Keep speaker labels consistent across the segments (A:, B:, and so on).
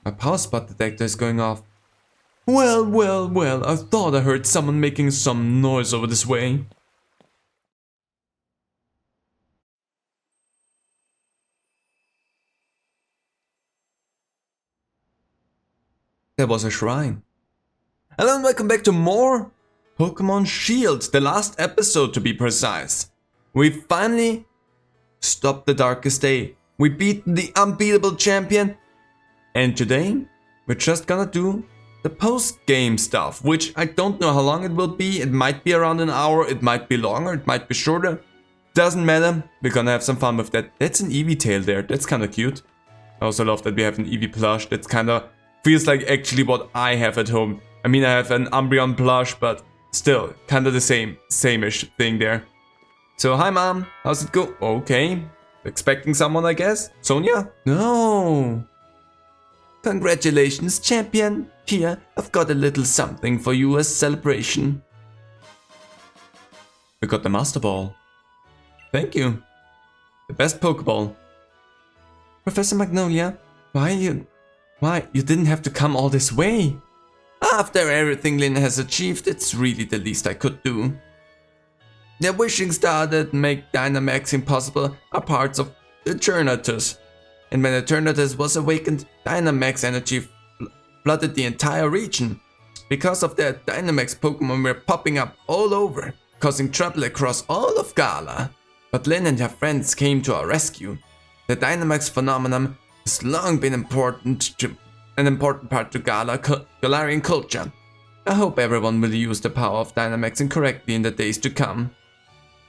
A: My power spot detector is going off. Well, I thought I heard someone making some noise over this way. There was a shrine. Hello and welcome back to more Pokémon Shield, the last episode to be precise. We finally stopped the darkest day. We beat the unbeatable champion. And today, we're just gonna do the post-game stuff, which I don't know how long it will be. It might be around an hour, it might be longer, it might be shorter. Doesn't matter, we're gonna have some fun with that. That's an Eevee tail there, that's kinda cute. I also love that we have an Eevee plush, that's kinda feels like actually what I have at home. I mean, I have an Umbreon plush, but still, kinda the same-ish thing there. So, hi mom, how's it go? Okay, expecting someone I guess? Sonia? No. Congratulations, champion. Here, I've got a little something for you as celebration. We got the Master Ball. Thank you. The best Pokeball. Professor Magnolia, why you didn't have to come all this way? After everything Lynn has achieved, it's really the least I could do. The wishing star that make Dynamax impossible are parts of the Eternatus. And when Eternatus was awakened, Dynamax energy flooded the entire region. Because of that, Dynamax Pokemon were popping up all over, causing trouble across all of Galar. But Lynn and her friends came to our rescue. The Dynamax phenomenon has long been an important part to Galarian culture. I hope everyone will use the power of Dynamaxing correctly in the days to come.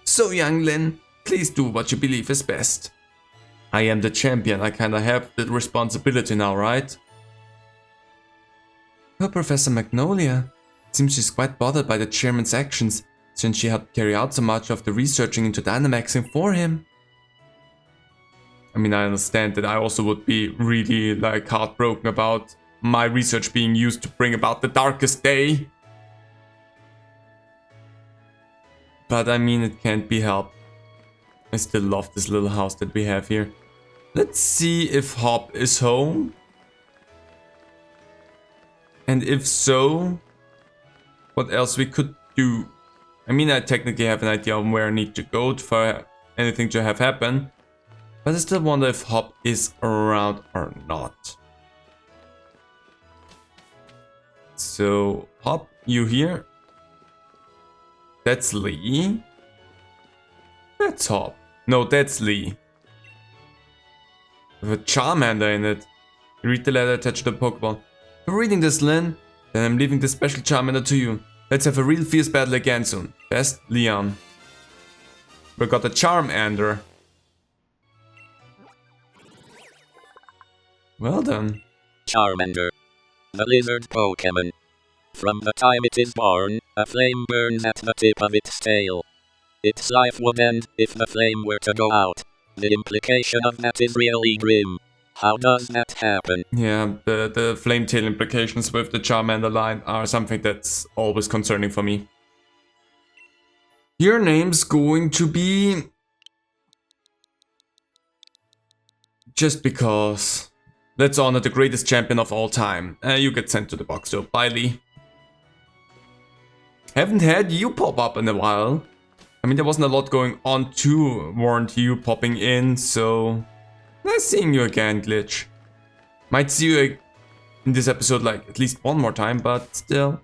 A: So young Lynn, please do what you believe is best. I am the champion, I kinda have the responsibility now, right? Well, Professor Magnolia, it seems she's quite bothered by the chairman's actions, since she had to carry out so much of the researching into Dynamaxing for him. I mean, I understand that I also would be really like heartbroken about my research being used to bring about the darkest day. But I mean, it can't be helped. I still love this little house that we have here. Let's see if Hop is home. And if so, what else we could do. I mean, I technically have an idea of where I need to go for anything to have happen. But I still wonder if Hop is around or not. So, Hop, you here? That's Lee. That's Hop. No, that's Lee. With a Charmander in it. Read the letter attached to the Pokeball. For reading this, Lynn, then I'm leaving this special Charmander to you. Let's have a real fierce battle again soon. Best, Leon. We got a Charmander. Well done.
B: Charmander. The lizard Pokémon. From the time it is born, a flame burns at the tip of its tail. Its life would end if the flame were to go out. The implication of that is really grim. How does that happen?
A: Yeah, the flame tail implications with the Charmander line are something that's always concerning for me. Your name's going to be... just because... Let's honor the greatest champion of all time. You get sent to the box, so bye Lee. Haven't had you pop up in a while. I mean, there wasn't a lot going on to warrant you popping in, so... Nice seeing you again, Glitch. Might see you in this episode like at least one more time, but still.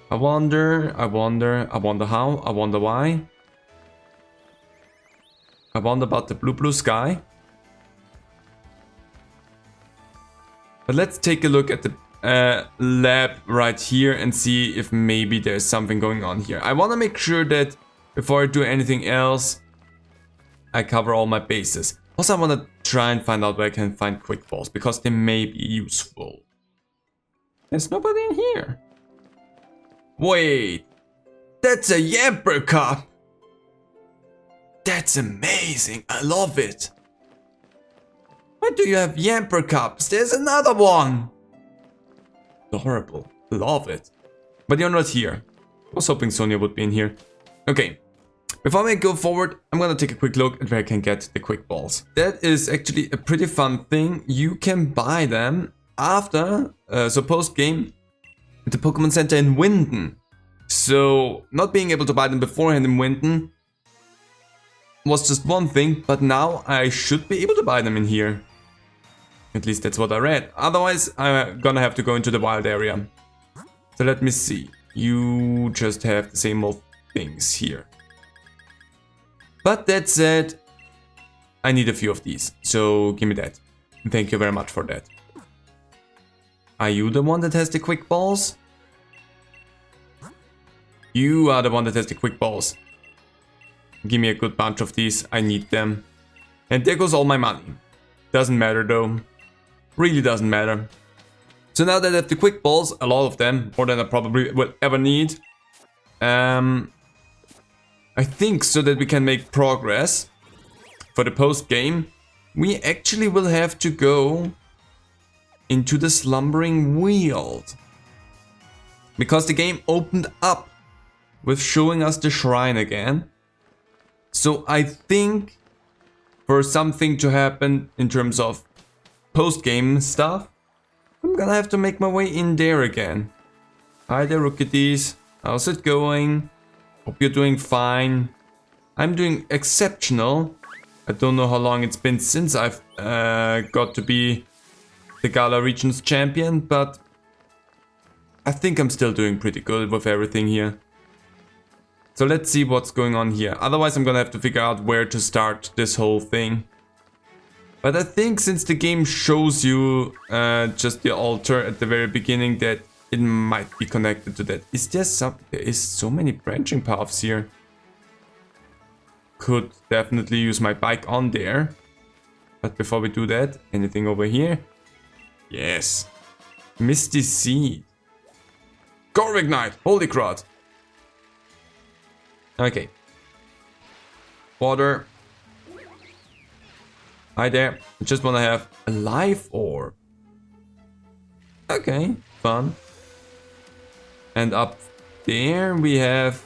A: I wonder how, I wonder why. I wonder about the blue sky. But let's take a look at the lab right here and see if maybe there's something going on here. I want to make sure that before I do anything else, I cover all my bases. Also, I want to try and find out where I can find quick balls, because they may be useful. There's nobody in here. Wait, that's a Yamper cup. That's amazing, I love it. Why do you have Yamper cups? There's another one! Adorable. Love it. But you're not here. I was hoping Sonia would be in here. Okay. Before we go forward, I'm gonna take a quick look at where I can get the quick balls. That is actually a pretty fun thing. You can buy them after, so post-game, at the Pokemon Center in Winden. So, not being able to buy them beforehand in Winden was just one thing, but now I should be able to buy them in here. At least that's what I read. Otherwise, I'm gonna have to go into the wild area. So let me see. You just have the same old things here. But that said, I need a few of these. So give me that. Thank you very much for that. Are you the one that has the quick balls? You are the one that has the quick balls. Give me a good bunch of these. I need them. And there goes all my money. Doesn't matter though. Really doesn't matter. So now that I have the quick balls, a lot of them, more than I probably will ever need. I think so that we can make progress for the post game, we actually will have to go into the Slumbering Weald. Because the game opened up with showing us the shrine again. So I think for something to happen in terms of post-game stuff, I'm gonna have to make my way in there again. Hi there, Rookies. How's it going? Hope you're doing fine. I'm doing exceptional. I don't know how long it's been since I've got to be the Galar Region's champion, but I think I'm still doing pretty good with everything here. So let's see what's going on here. Otherwise I'm gonna have to figure out where to start this whole thing. But I think since the game shows you just the altar at the very beginning, that it might be connected to that. Is there some... There is so many branching paths here. Could definitely use my bike on there. But before we do that, anything over here? Yes. Misty Seed. Corvignite! Holy crud! Okay. Water. Hi there. I just want to have a life orb. Okay, fun. And up there we have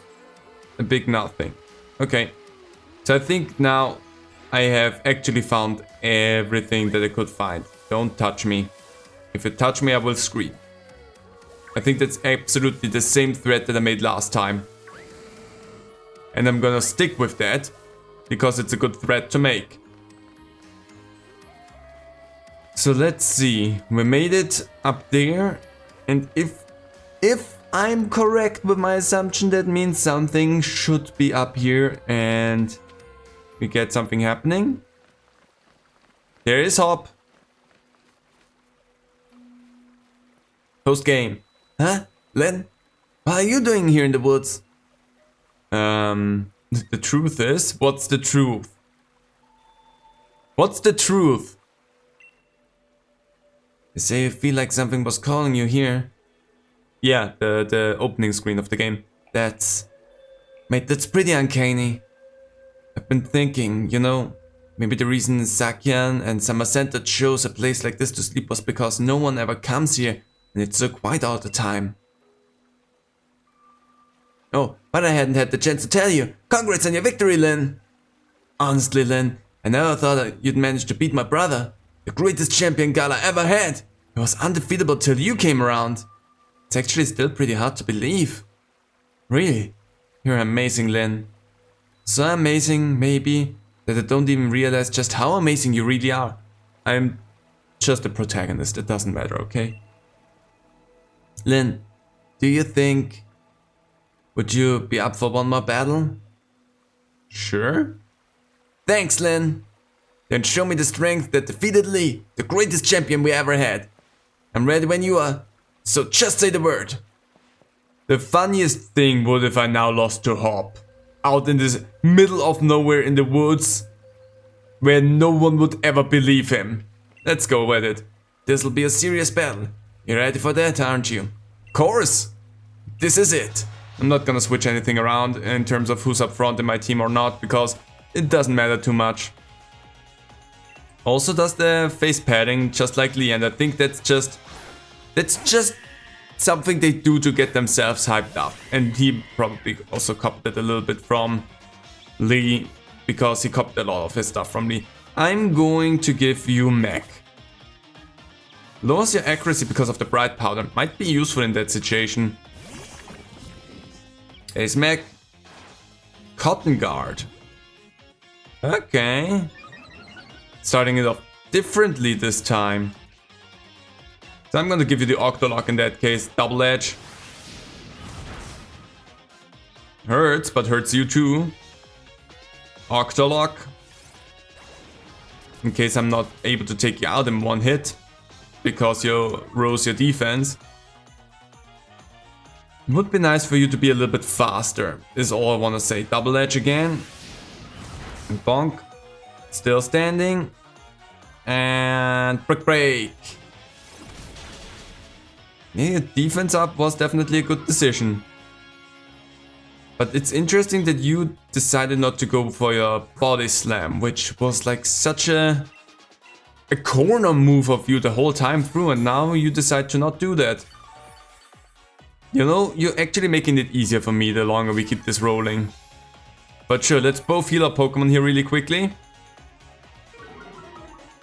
A: a big nothing. Okay. So I think now I have actually found everything that I could find. Don't touch me. If you touch me, I will scream. I think that's absolutely the same threat that I made last time. And I'm gonna stick with that, because it's a good threat to make. So let's see, we made it up there, and if I'm correct with my assumption, that means something should be up here and we get something happening. There is Hop. Post game. Huh? Len? What are you doing here in the woods? The truth is, what's the truth? What's the truth? They say you feel like something was calling you here. Yeah, the opening screen of the game. Mate, that's pretty uncanny. I've been thinking, you know, maybe the reason Sakyan and Samarcenter chose a place like this to sleep was because no one ever comes here and it's so quiet all the time. Oh, but I hadn't had the chance to tell you. Congrats on your victory, Lynn. Honestly, Lynn, I never thought that you'd manage to beat my brother. The greatest champion Galar ever had. He was undefeatable till you came around. It's actually still pretty hard to believe. Really? You're amazing, Lynn. So amazing, maybe, that I don't even realize just how amazing you really are. I'm just a protagonist, it doesn't matter, okay? Lynn, do you think... Would you be up for one more battle? Sure. Thanks, Lynn. Then show me the strength that defeated Lee, the greatest champion we ever had. I'm ready when you are, so just say the word. The funniest thing would if I now lost to Hop. Out in this middle of nowhere in the woods, where no one would ever believe him. Let's go with it. This'll be a serious battle. You ready for that, aren't you? Course! This is it. I'm not gonna switch anything around in terms of who's up front in my team or not, because it doesn't matter too much. Also does the face padding just like Lee, and I think that's just something they do to get themselves hyped up. And he probably also copied it a little bit from Lee, because he copied a lot of his stuff from Lee. I'm going to give you Mech. Lowers your accuracy because of the bright powder. Might be useful in that situation. Ace Mech. Cotton Guard. Okay. Starting it off differently this time. So I'm gonna give you the Octolock in that case. Double Edge. Hurts, but hurts you too. Octolock. In case I'm not able to take you out in one hit. Because you rose your defense. It would be nice for you to be a little bit faster, is all I want to say. Double Edge again. And bonk. Still standing. And Brick Break. Yeah, defense up was definitely a good decision. But it's interesting that you decided not to go for your Body Slam, which was like such a corner move of you the whole time through, and now you decide to not do that. You know, you're actually making it easier for me the longer we keep this rolling. But sure, let's both heal our Pokemon here really quickly.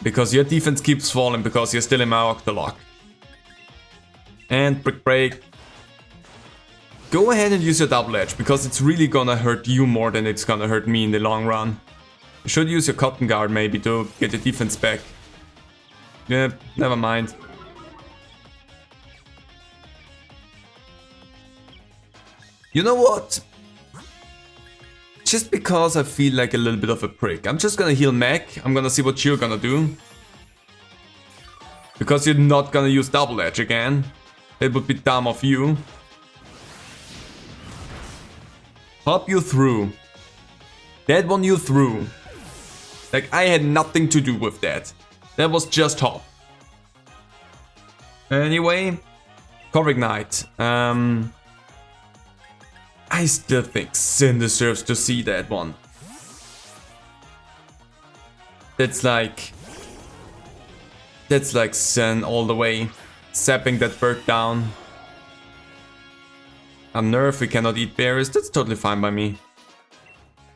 A: Because your defense keeps falling because you're still in my Octolock. And Brick Break. Go ahead and use your Double Edge, because it's really gonna hurt you more than it's gonna hurt me in the long run. You should use your Cotton Guard maybe to get your defense back. Yeah, never mind. You know what? Just because I feel like a little bit of a prick, I'm just gonna heal Mech. I'm gonna see what you're gonna do. Because you're not gonna use Double Edge again. It would be dumb of you. Hop you through. That one you threw. Like, I had nothing to do with that. That was just Hop. Anyway, Corvignite. I still think Sin deserves to see that one. That's like Sin all the way. Zapping that bird down. A nerf, we cannot eat berries. That's totally fine by me.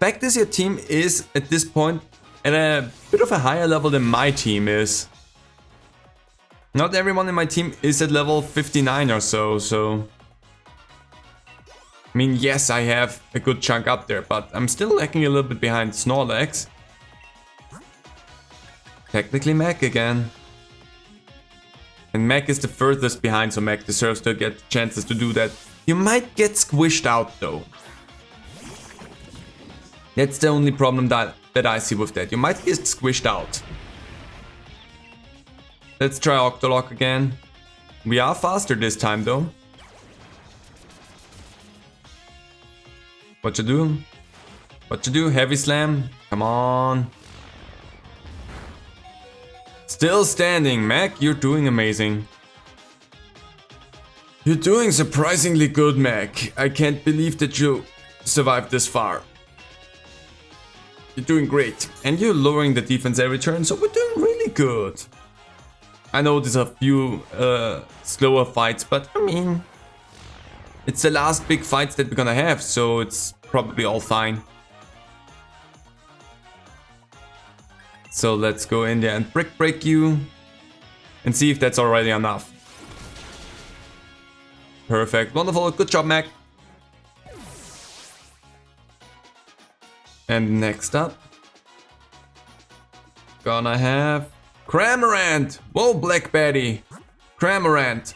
A: Fact is, your team is at this point at a bit of a higher level than my team is. Not everyone in my team is at level 59 or so. I mean, yes, I have a good chunk up there, but I'm still lagging a little bit behind Snorlax. Technically Mech again. And Mech is the furthest behind, so Mech deserves to get chances to do that. You might get squished out though. That's the only problem that I see with that. You might get squished out. Let's try Octolock again. We are faster this time though. What you do? What you do? Heavy Slam? Come on. Still standing, Mech. You're doing amazing. You're doing surprisingly good, Mech. I can't believe that you survived this far. You're doing great. And you're lowering the defense every turn, so we're doing really good. I know there's a few slower fights, but I mean, it's the last big fights that we're gonna have, so it's probably all fine. So let's go in there and Brick Break you and see if that's already enough. Perfect, wonderful, good job, Mech. And next up, gonna have Cramorant. Whoa, Black Betty. Cramorant.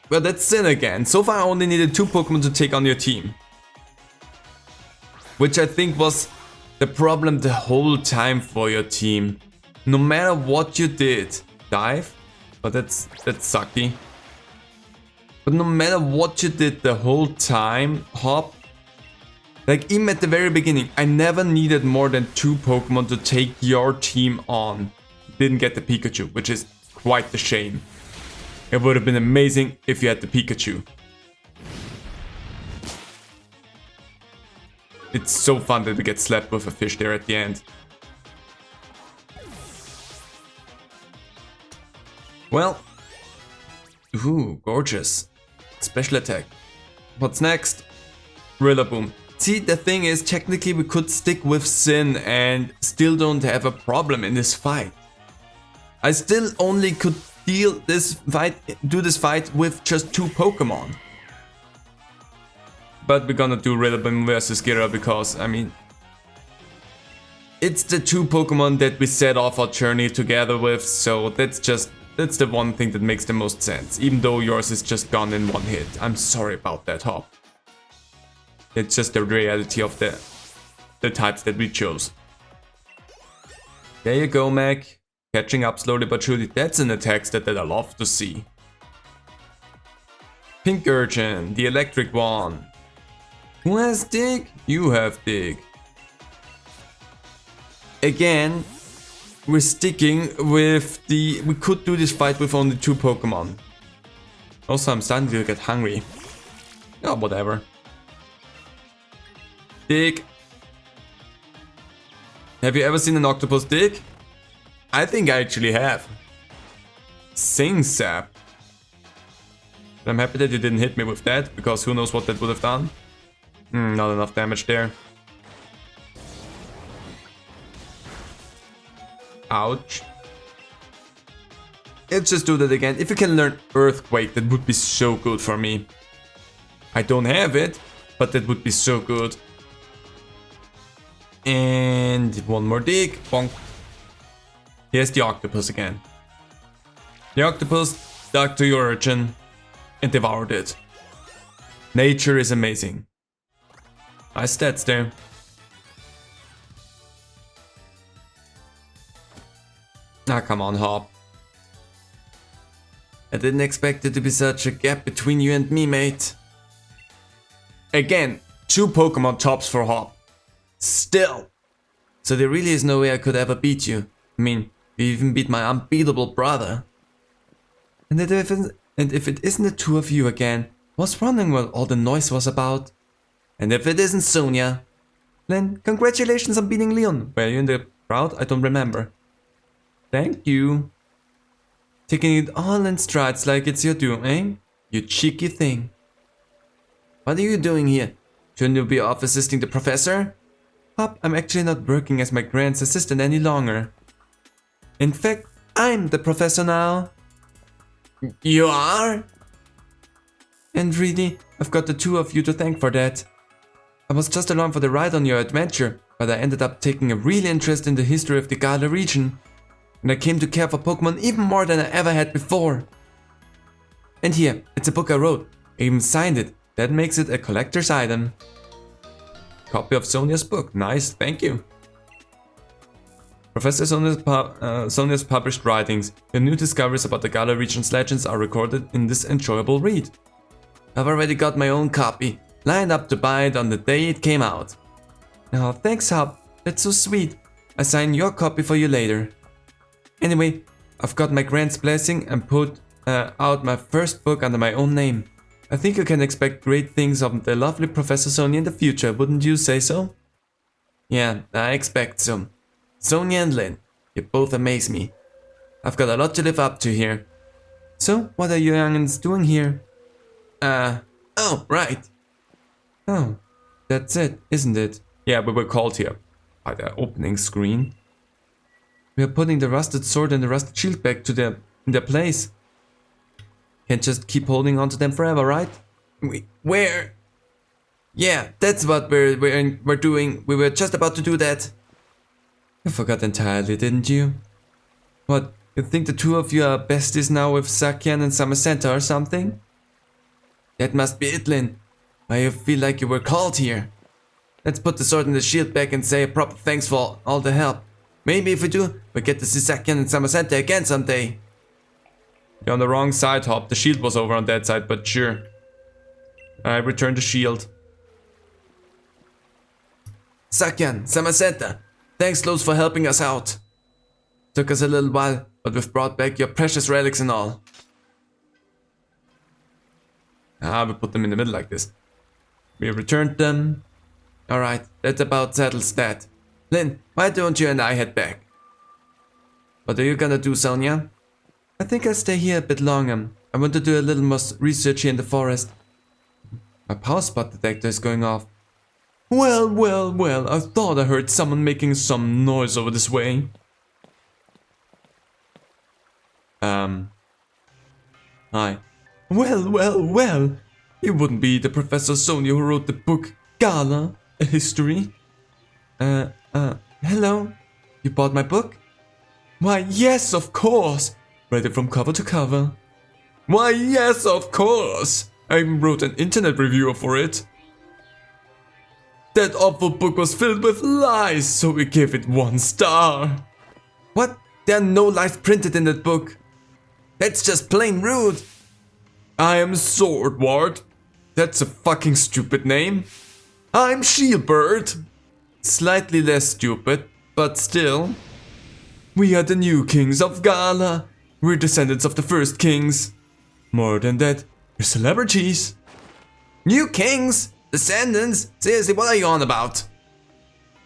A: Well, that's Sin again. So far I only needed 2 Pokemon to take on your team. Which I think was the problem the whole time for your team. No matter what you did. Dive? But that's sucky. But no matter what you did the whole time, Hop, like even at the very beginning, I never needed more than 2 Pokemon to take your team on. Didn't get the Pikachu, which is quite the shame. It would have been amazing if you had the Pikachu. It's so fun that we get slapped with a fish there at the end. Well. Ooh, gorgeous. Special attack. What's next? Rillaboom. See, the thing is, technically we could stick with Sin and still don't have a problem in this fight. I still only could do this fight with just 2 Pokemon. But we're gonna do Rillaboom versus Gira because, I mean, it's the 2 Pokemon that we set off our journey together with, so that's the one thing that makes the most sense, even though yours is just gone in 1 hit. I'm sorry about that, Hop. It's just the reality of the types that we chose. There you go, Mac. Catching up slowly but surely. That's an attack stat that I love to see. Pink Urchin, the electric one. Who has Dig? You have Dig. Again, we're sticking with the... We could do this fight with only 2 Pokemon. Also, I'm starting to get hungry. Oh, whatever. Dig. Have you ever seen an octopus dig? I think I actually have. Sing Sap. I'm happy that you didn't hit me with that, because who knows what that would have done. Not enough damage there. Ouch. Let's just do that again. If you can learn Earthquake, that would be so good for me. I don't have it, but that would be so good. And 1 more dig. Bonk. Here's the octopus again. The octopus dug to your urchin and devoured it. Nature is amazing. Nice stats there. Ah, come on, Hop. I didn't expect it to be such a gap between you and me, mate. Again, 2 Pokemon tops for Hop. Still. So there really is no way I could ever beat you. I mean, you even beat my unbeatable brother. And if it isn't the 2 of you again, was wondering what all the noise was about. And if it isn't Sonia, then congratulations on beating Leon. Were you in the crowd? I don't remember. Thank you. Taking it all in strides like it's your doing, eh? You cheeky thing. What are you doing here? Shouldn't you be off assisting the professor? Hop, I'm actually not working as my grand's assistant any longer. In fact, I'm the professor now. You are? And really, I've got the 2 of you to thank for that. I was just along for the ride on your adventure, but I ended up taking a real interest in the history of the Galar region. And I came to care for Pokemon even more than I ever had before. And here, it's a book I wrote. I even signed it. That makes it a collector's item. Copy of Sonia's book. Nice, thank you. Professor Sonia's published writings. Your new discoveries about the Galar region's legends are recorded in this enjoyable read. I've already got my own copy, lined up to buy it on the day it came out. Oh, thanks, Hop. That's so sweet. I'll sign your copy for you later. Anyway, I've got my grand's blessing and put out my first book under my own name. I think you can expect great things of the lovely Professor Sonia in the future, wouldn't you say so? Yeah, I expect so. Sonia and Lynn, you both amaze me. I've got a lot to live up to here. So, what are you youngins doing here? Oh, right. Oh, that's it, isn't it? Yeah, we were called here by the opening screen. We are putting the rusted sword and the rusted shield back to in their place. Can't just keep holding on to them forever, right? Where? Yeah, that's what we're doing. We were just about to do that. You forgot entirely, didn't you? What, you think the 2 of you are besties now with Sakian and Samasenta or something? That must be it, Lynn. Why you feel like you were called here. Let's put the sword and the shield back and say a proper thanks for all the help. Maybe if we do, we'll get to see Sakian and Samasenta again someday. You're on the wrong side, Hop. The shield was over on that side, but sure. I returned the shield. Sakian, Samasenta, thanks loads for helping us out. Took us a little while, but we've brought back your precious relics and all. We put them in the middle like this. We returned them. Alright, that about settles that. Lynn, why don't you and I head back? What are you gonna do, Sonia? I think I'll stay here a bit longer. I want to do a little more research here in the forest. My power spot detector is going off. Well, well, well, I thought I heard someone making some noise over this way. Hi. Well, well, well. You wouldn't be the Professor Sonia who wrote the book Gala, a history? Hello? You bought my book? Why, yes, of course. Read it from cover to cover. Why, yes, of course. I even wrote an internet review for it. That awful book was filled with lies, so we gave it 1 star. What? There are no lies printed in that book. That's just plain rude. I am Swordward. That's a fucking stupid name. I'm Shieldbird. Slightly less stupid, but still. We are the new kings of Gala. We're descendants of the first kings. More than that, we're celebrities. New kings? Descendants? Seriously, what are you on about?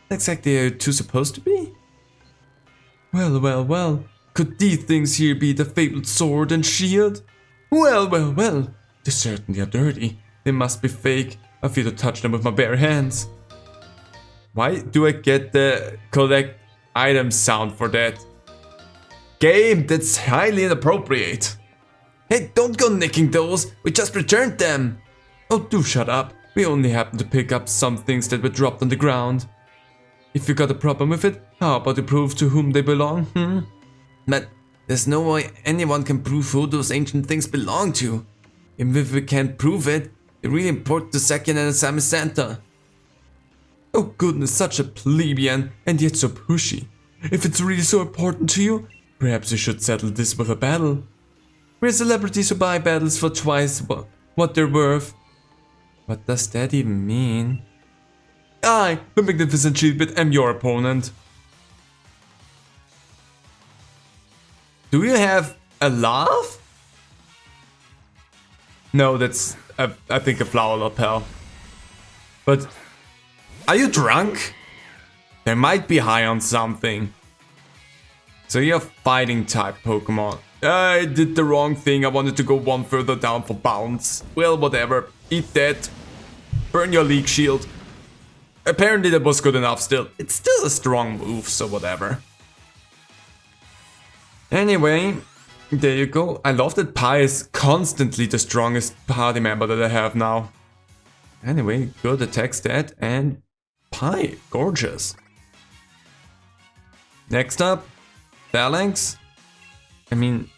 A: Exactly are you two supposed to be? Well, well, well. Could these things here be the fabled sword and shield? Well, well, well. They certainly are dirty. They must be fake. I feel to touch them with my bare hands. Why do I get the collect item sound for that? Game, that's highly inappropriate. Hey, don't go nicking those. We just returned them. Oh, do shut up. We only happened to pick up some things that were dropped on the ground. If you got a problem with it, how about you prove to whom they belong, But there's no way anyone can prove who those ancient things belong to. Even if we can't prove it, they're really important to Sakian and Asami Center. Oh goodness, such a plebeian, and yet so pushy. If it's really so important to you, perhaps you should settle this with a battle. We're celebrities who buy battles for twice what they're worth. What does that even mean? I, the Magnificent Shieldbit, am your opponent. Do you have a laugh? No, that's, I think, a flower lapel. But, are you drunk? They might be high on something. So you're fighting type Pokemon. I did the wrong thing, I wanted to go 1 further down for bounce. Well, whatever. Eat that. Burn your Leak Shield. Apparently that was good enough still. It's still a strong move, so whatever. Anyway, there you go. I love that Pi is constantly the strongest party member that I have now. Anyway, good attack stat and Pi, gorgeous. Next up, Phalanx. I mean,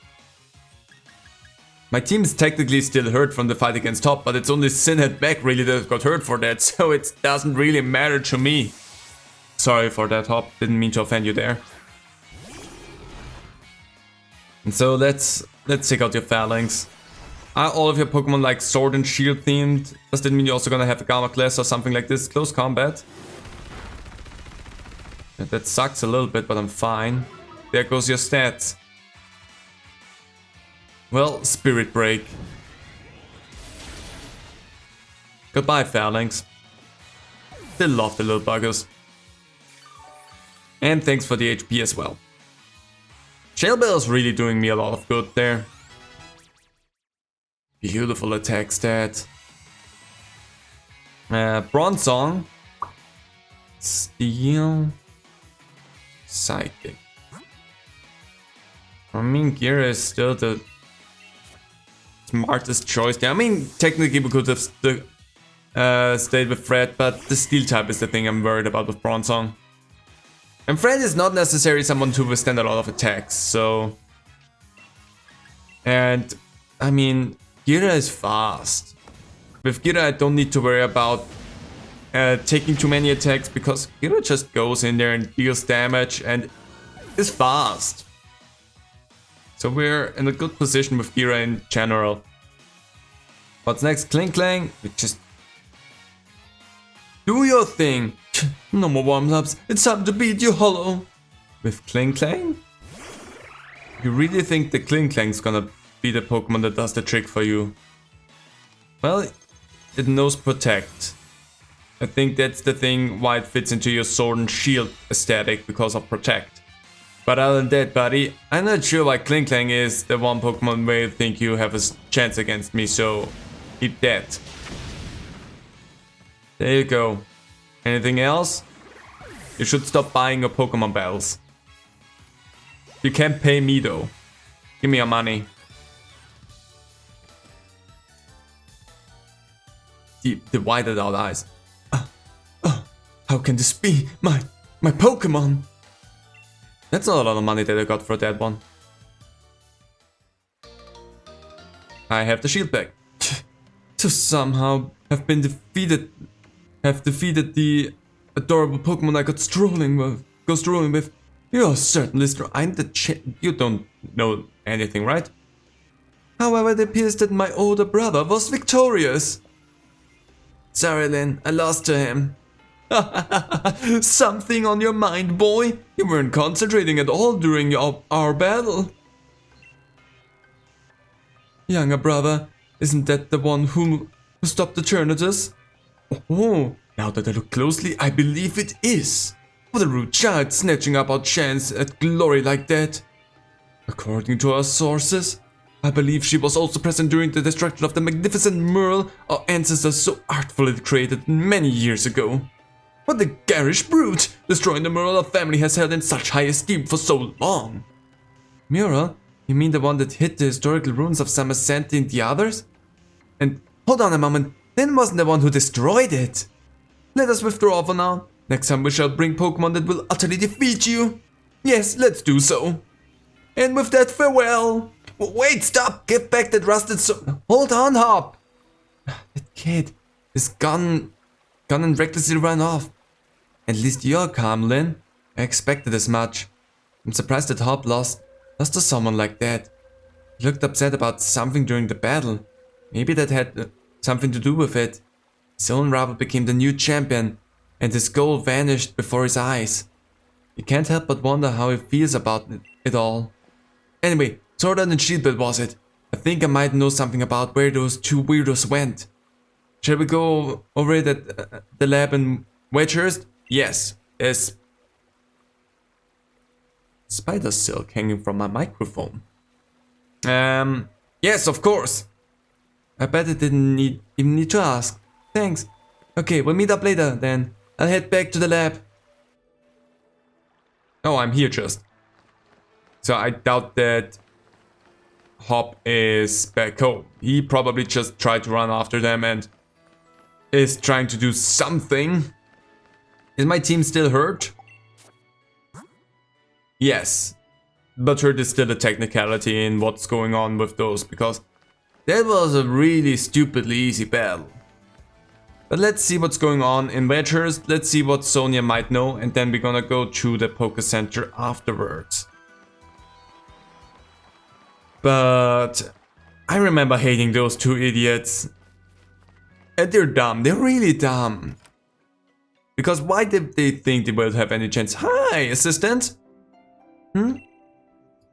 A: my team is technically still hurt from the fight against Top, but it's only Sin and Beck really that got hurt for that, so it doesn't really matter to me. Sorry for that, Hop, didn't mean to offend you there. And so let's check out your Phalanx. Are all of your Pokemon like Sword and Shield themed? Does that mean you're also gonna have a Gamma class or something like this? Close combat. That sucks a little bit, but I'm fine. There goes your stats. Well, Spirit Break. Goodbye, Phalanx. Still love the little buggers. And thanks for the HP as well. Shellbell's really doing me a lot of good there. Beautiful attack stat. Bronzong. Steel. Psychic. I mean, Gira is still the smartest choice there. I mean, technically we could have stayed with Fred, but the Steel type is the thing I'm worried about with Bronzong. And Fred is not necessarily someone to withstand a lot of attacks, so... And, I mean, Gira is fast. With Gira I don't need to worry about taking too many attacks, because Gira just goes in there and deals damage and is fast. So we're in a good position with Gira in general. What's next? Kling Klang? We just... Do your thing! No more warm-ups, it's time to beat you hollow! With Kling Klang? You really think the Kling Klang's gonna be the Pokemon that does the trick for you? Well, it knows Protect. I think that's the thing why it fits into your Sword and Shield aesthetic, because of Protect. But other than that, buddy, I'm not sure why Kling Klang is the one Pokemon where you think you have a chance against me, so eat that. There you go. Anything else? You should stop buying your Pokemon battles. You can't pay me though. Give me your money. The widened out eyes. How can this be? My Pokemon! That's not a lot of money that I got for that one. I have the shield back. To somehow have defeated the adorable Pokemon I got strolling with. You're certainly strong. You don't know anything, right? However, it appears that my older brother was victorious. Sorry, Lynn, I lost to him. Something on your mind, boy. You weren't concentrating at all during our battle. Younger brother, isn't that the one who stopped the Turnitus? Oh, now that I look closely, I believe it is. What a rude child, snatching up our chance at glory like that. According to our sources, I believe she was also present during the destruction of the magnificent mural our ancestors so artfully created many years ago. What a garish brute, destroying the mural our family has held in such high esteem for so long. Mural? You mean the one that hid the historical ruins of Samasanti and the others? And hold on a moment, Lynn wasn't the one who destroyed it. Let us withdraw for now. Next time we shall bring Pokemon that will utterly defeat you. Yes, let's do so. And with that, farewell. Wait, stop! Give back that rusted Hold on, Hop! That kid is gone and recklessly ran off. At least you're calm, Lynn. I expected as much. I'm surprised that Hop lost to someone like that. He looked upset about something during the battle. Maybe that had something to do with it. His own rival became the new champion, and his goal vanished before his eyes. You can't help but wonder how he feels about it all. Anyway, Sword Art and Shield Belt was it? I think I might know something about where those two weirdos went. Shall we go over it at the lab in Wedgehurst? Yes. There's spider silk hanging from my microphone. Yes, of course. I bet it didn't even need to ask. Thanks. Okay, we'll meet up later then. I'll head back to the lab. Oh, I'm here just. So I doubt that Hop is back home. He probably just tried to run after them and is trying to do something. Is my team still hurt? Yes. But hurt is still a technicality in what's going on with those, because that was a really stupidly easy battle. But let's see what's going on in Wedgehurst. Let's see what Sonia might know, and then we're gonna go to the Poké Center afterwards. But I remember hating those two idiots. And they're dumb, they're really dumb. Because why did they think they will have any chance? Hi, assistant?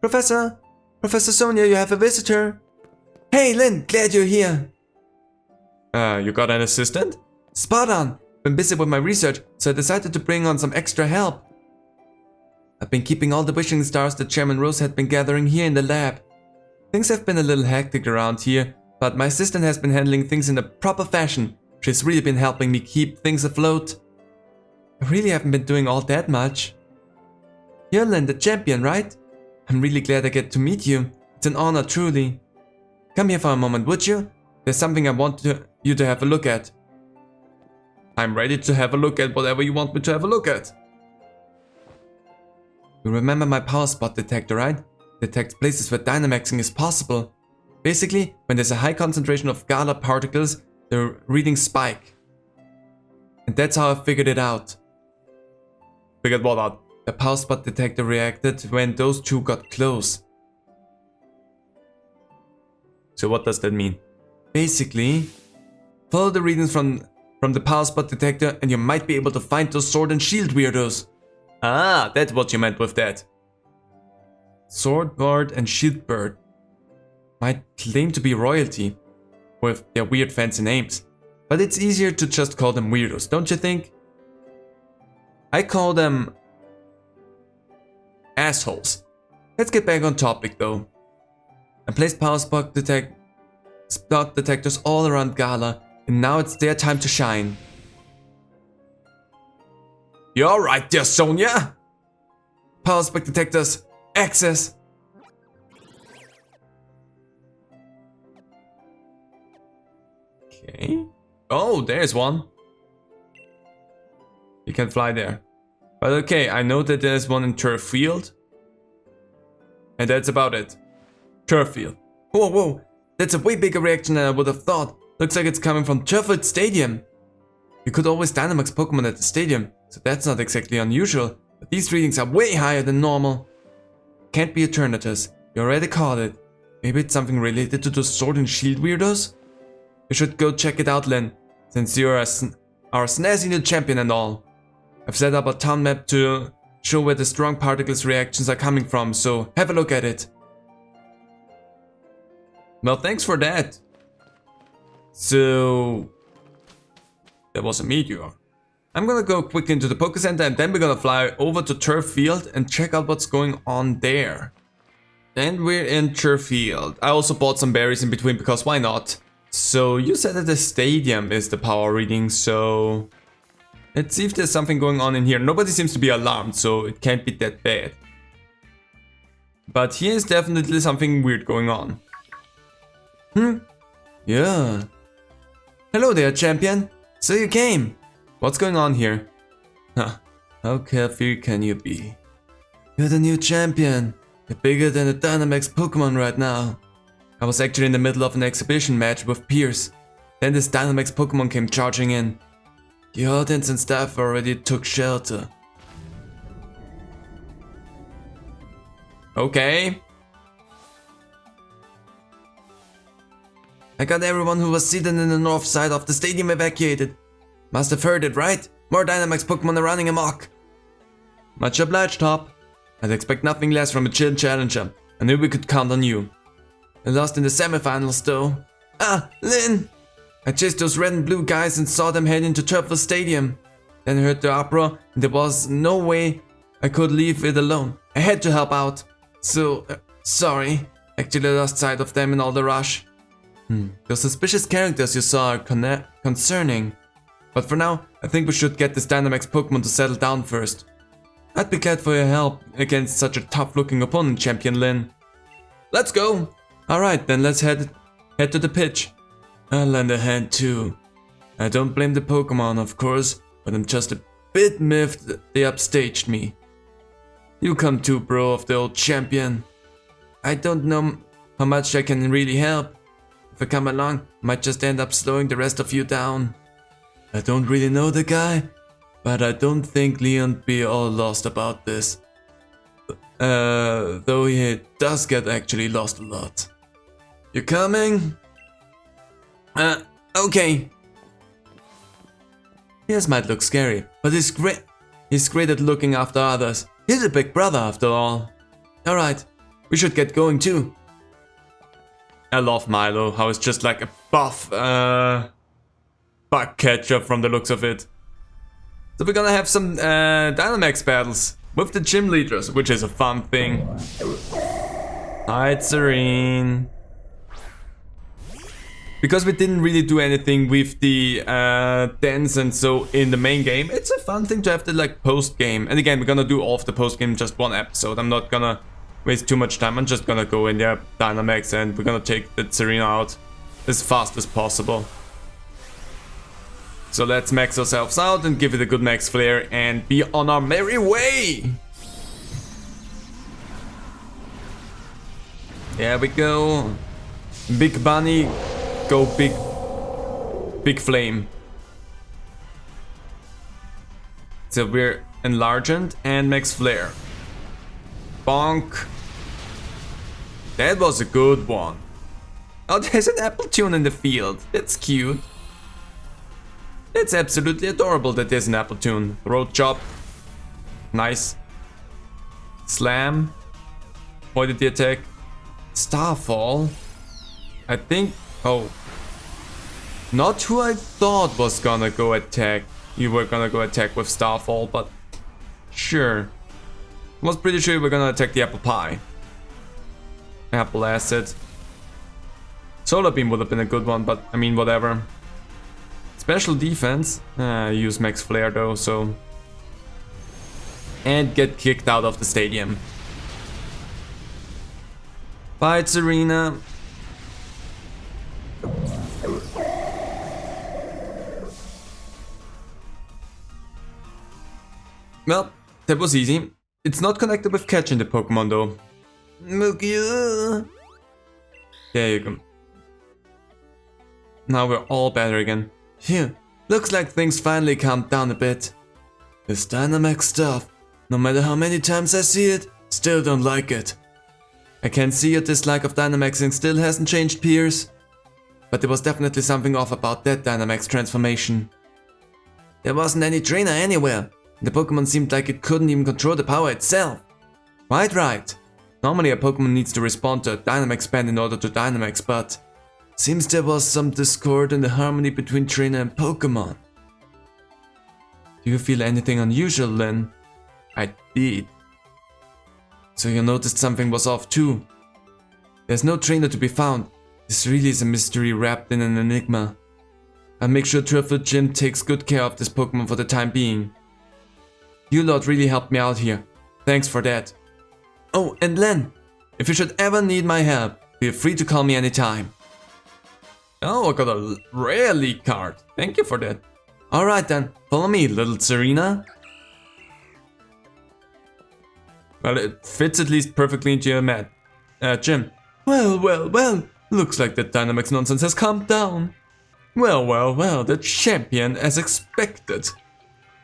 A: Professor Sonia, you have a visitor. Hey Lynn, glad you're here. You got an assistant? Spot on. Been busy with my research, so I decided to bring on some extra help. I've been keeping all the wishing stars that Chairman Rose had been gathering here in the lab. Things have been a little hectic around here, but my assistant has been handling things in a proper fashion. She's really been helping me keep things afloat. I really haven't been doing all that much. You're Lynn, the champion, right? I'm really glad I get to meet you. It's an honor, truly. Come here for a moment, would you? There's something I want you to have a look at. I'm ready to have a look at whatever you want me to have a look at. You remember my power spot detector, right? Detects places where Dynamaxing is possible. Basically, when there's a high concentration of Galar particles, the readings spike. And that's how I figured it out. Figured what out? The power spot detector reacted when those two got close. So what does that mean? Basically, follow the readings from the power spot detector and you might be able to find those sword and shield weirdos. Ah, that's what you meant with that. Sword Bird and Shield Bird might claim to be royalty with their weird fancy names, but it's easier to just call them weirdos, don't you think? I call them assholes. Let's get back on topic though. I placed power spot detectors all around Galar, and now it's their time to shine. You're alright dear Sonia. Power spec detectors. Access. Okay. Oh, there's one. You can fly there. But okay, I know that there's one in Turf Field. And that's about it. Turf Field. Whoa, whoa. That's a way bigger reaction than I would have thought. Looks like it's coming from Turf Field Stadium. You could always Dynamax Pokemon at the stadium, so that's not exactly unusual. But these readings are way higher than normal. Can't be Eternatus. You already caught it. Maybe it's something related to those Sword and Shield weirdos? You should go check it out, Lynn, since you're our snazzy new champion and all. I've set up a town map to show where the strong particles reactions are coming from, so have a look at it. Well, thanks for that. So, there was a meteor. I'm gonna go quickly into the Poké Center and then we're gonna fly over to Turf Field and check out what's going on there. And we're in Turf Field. I also bought some berries in between because why not? So you said that the stadium is the power reading, so let's see if there's something going on in here. Nobody seems to be alarmed, so it can't be that bad. But here's definitely something weird going on. Yeah. Hello there, champion. So you came. What's going on here? Huh. How carefree can you be? You're the new champion. You're bigger than a Dynamax Pokemon right now. I was actually in the middle of an exhibition match with peers. Then this Dynamax Pokemon came charging in. The audience and staff already took shelter. Okay. I got everyone who was seated in the north side of the stadium evacuated. Must have heard it, right? More Dynamax Pokemon are running amok. Much obliged, Hop. I'd expect nothing less from a chill challenger. I knew we could count on you. I lost in the semifinals though. Ah, Lynn! I chased those red and blue guys and saw them head into Turf Field Stadium. Then I heard the uproar and there was no way I could leave it alone. I had to help out. So, sorry. Actually I lost sight of them in all the rush. Those suspicious characters you saw are concerning. But for now, I think we should get this Dynamax Pokemon to settle down first. I'd be glad for your help against such a tough looking opponent, Champion Lynn. Let's go! Alright, then let's head to the pitch. I'll lend a hand too. I don't blame the Pokemon, of course, but I'm just a bit miffed that they upstaged me. You come too, bro, of the old champion. I don't know how much I can really help. If I come along, I might just end up slowing the rest of you down. I don't really know the guy, but I don't think Leon'd be all lost about this. Though he does get actually lost a lot. You coming? Okay. His might look scary, but he's great at looking after others. He's a big brother after all. Alright, we should get going too. I love Milo, how it's just like a buff bug catcher from the looks of it. So we're gonna have some Dynamax battles with the gym leaders, which is a fun thing. Hi, Serene. Because we didn't really do anything with the dance and so in the main game, it's a fun thing to have the like post game. And again, we're gonna do all of the post game in just one episode. I'm not gonna waste too much time. I'm just gonna go in there, Dynamax, and we're gonna take the Serena out as fast as possible. So let's max ourselves out and give it a good max flare and be on our merry way. There we go. Big bunny, go big flame. So we're enlarged and max flare. Bonk. That was a good one. Oh, there's an apple tune in the field. That's cute. It's absolutely adorable that there's an apple tune. Road chop. Nice. Slam. Avoided the attack. Starfall. I think... Oh. Not who I thought was gonna go attack. You were gonna go attack with Starfall, but... Sure. Was pretty sure you were gonna attack the apple pie. Apple acid. Solar beam would have been a good one, but I mean whatever. Special defense. I use max flare though, so and get kicked out of the stadium. Bye, Serena. Well, that was easy. It's not connected with catching the Pokemon though. There you go. Now we're all better again. Phew, looks like things finally calmed down a bit. This Dynamax stuff, no matter how many times I see it, still don't like it. I can see your dislike of Dynamaxing still hasn't changed, Piers. But there was definitely something off about that Dynamax transformation. There wasn't any trainer anywhere. The Pokemon seemed like it couldn't even control the power itself. Quite right. Normally a Pokemon needs to respond to a Dynamax band in order to Dynamax, but seems there was some discord in the harmony between trainer and Pokemon. Do you feel anything unusual, Lynn? I did. So you noticed something was off too. There's no trainer to be found. This really is a mystery wrapped in an enigma. I'll make sure Turfwood Gym takes good care of this Pokemon for the time being. You lot really helped me out here. Thanks for that. Oh, and Len, if you should ever need my help, feel free to call me anytime. Oh, I got a rare league card. Thank you for that. Alright then, follow me, little Serena. Well, it fits at least perfectly into your gym. Well, looks like that Dynamax nonsense has calmed down. Well, the champion as expected.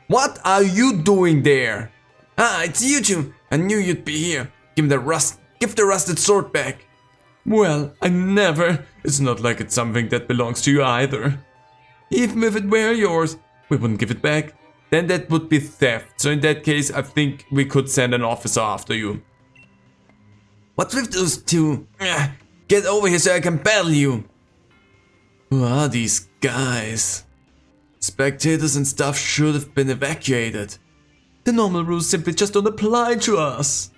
A: What are you doing there? Ah, it's you two. I knew you'd be here. Give the rusted sword back. Well, I never. It's not like it's something that belongs to you either. Even if it were yours, we wouldn't give it back. Then that would be theft. So in that case, I think we could send an officer after you. What's with those two? Get over here so I can battle you. Who are these guys? Spectators and stuff should have been evacuated. The normal rules simply just don't apply to us.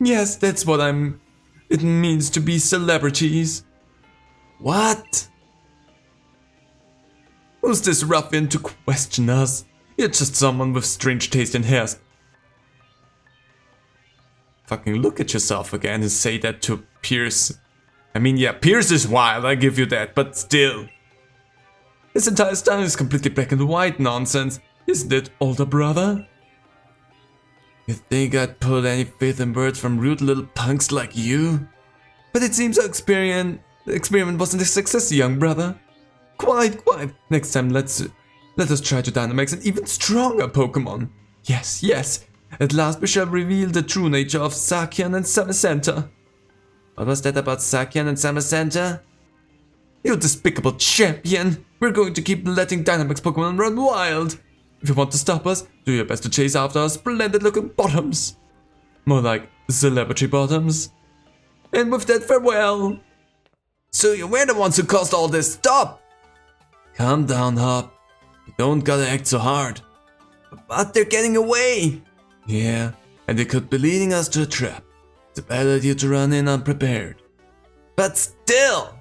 A: Yes, that's what it means to be celebrities. What? Who's this ruffian to question us? You're just someone with strange taste in hair. Fucking look at yourself again and say that to Pierce. I mean, yeah, Pierce is wild, I give you that, but still. His entire style is completely black and white nonsense, isn't it, older brother? You think I'd put any faith in words from rude little punks like you? But it seems our the experiment wasn't a success, young brother. Quite. Next time, let us try to Dynamax an even stronger Pokemon. Yes. At last we shall reveal the true nature of Sakian and Samacenta. What was that about Sakian and Samacenta? You despicable champion! We're going to keep letting Dynamax Pokemon run wild! If you want to stop us, do your best to chase after our splendid looking bottoms. More like celebrity bottoms. And with that, farewell! So you were the ones who caused all this, stop! Calm down, Hop. You don't gotta act so hard. But they're getting away! Yeah, and they could be leading us to a trap. It's a bad idea to run in unprepared. But still!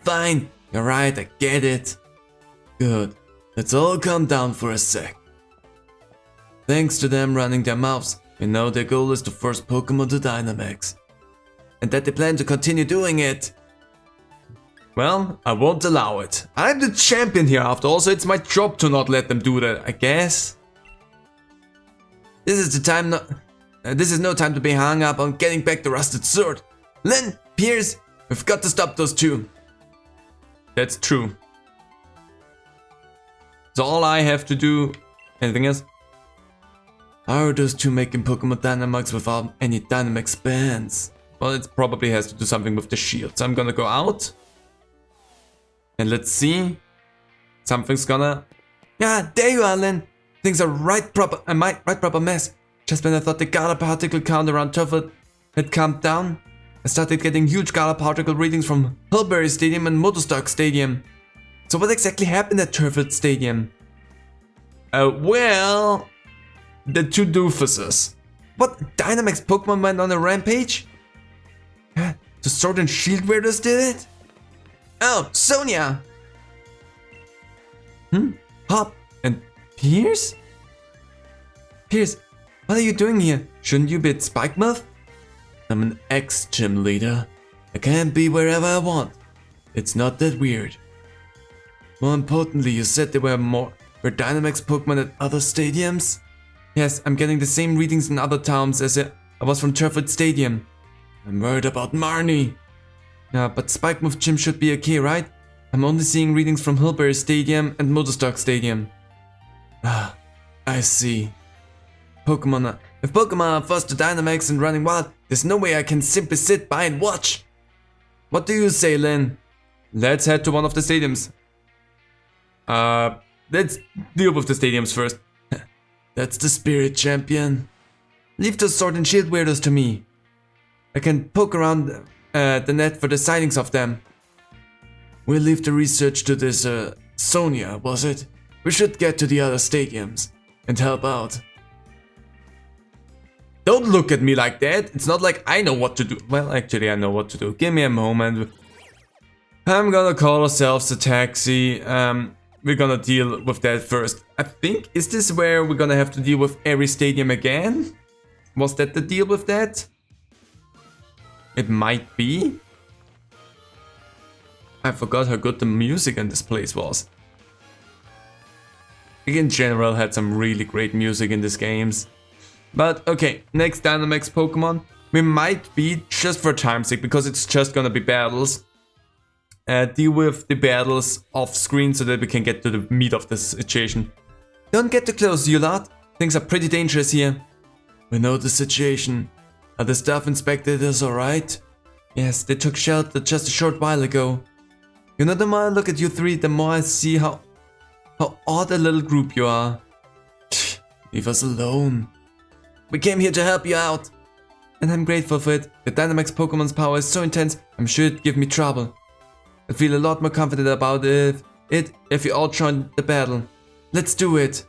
A: Fine, you're right, I get it. Good, let's all calm down for a sec. Thanks to them running their mouths, we know their goal is to force Pokemon to Dynamax. And that they plan to continue doing it. Well, I won't allow it. I'm the champion here after all, so it's my job to not let them do that, I guess. This is no time to be hung up on getting back the rusted sword. Len, Piers, we've got to stop those two. That's true. So all I have to do... Anything else? How are those two making Pokemon Dynamax without any Dynamax bands? Well, it probably has to do something with the shield. So I'm gonna go out. And let's see. Something's gonna... Yeah, there you are, Len. Things are right proper mess. Just when I thought the Galar particle count around Turfwood had calmed down, I started getting huge Galar particle readings from Hullberry Stadium and Motostock Stadium. So what exactly happened at Turfwood Stadium? Well... The two doofuses. What? Dynamax Pokemon went on a rampage? The Sword and Shield Wearers did it? Oh, Sonia! Hop and Piers? Piers, What are you doing here? Shouldn't you be at Spikemuth? I'm an ex-gym leader. I can't be wherever I want. It's not that weird. More importantly, you said there were Dynamax Pokemon at other stadiums? Yes, I'm getting the same readings in other towns as I was from Turfwood Stadium. I'm worried about Marnie. Yeah, but Spikemuth Gym should be okay, right? I'm only seeing readings from Hillberry Stadium and Motorstock Stadium. Ah, I see. If Pokemon are forced to Dynamax and running wild, there's no way I can simply sit by and watch. What do you say, Lynn? Let's head to one of the stadiums. Let's deal with the stadiums first. That's the spirit, champion. Leave those sword and shield weirdos to me. I can poke around the net for the sightings of them. We'll leave the research to this, Sonia, was it? We should get to the other stadiums and help out. Don't look at me like that. It's not like I know what to do. Well, actually, I know what to do. Give me a moment. I'm gonna call ourselves a taxi. We're gonna deal with that first. I think, is this where we're gonna have to deal with every stadium again? Was that the deal with that? It might be. I forgot how good the music in this place was. In general, had some really great music in these games. But okay, next Dynamax Pokemon. We might be, just for time's sake, because it's just gonna be battles, deal with the battles off screen so that we can get to the meat of the situation. Don't get too close, you lot. Things are pretty dangerous here. We know the situation. Are the staff inspectors alright? Yes, they took shelter just a short while ago. You know, the more I look at you three, the more I see how odd a little group you are. Leave us alone. We came here to help you out. And I'm grateful for it. The Dynamax Pokemon's power is so intense, I'm sure it'd give me trouble. I'd feel a lot more confident about it if you all joined the battle. Let's do it.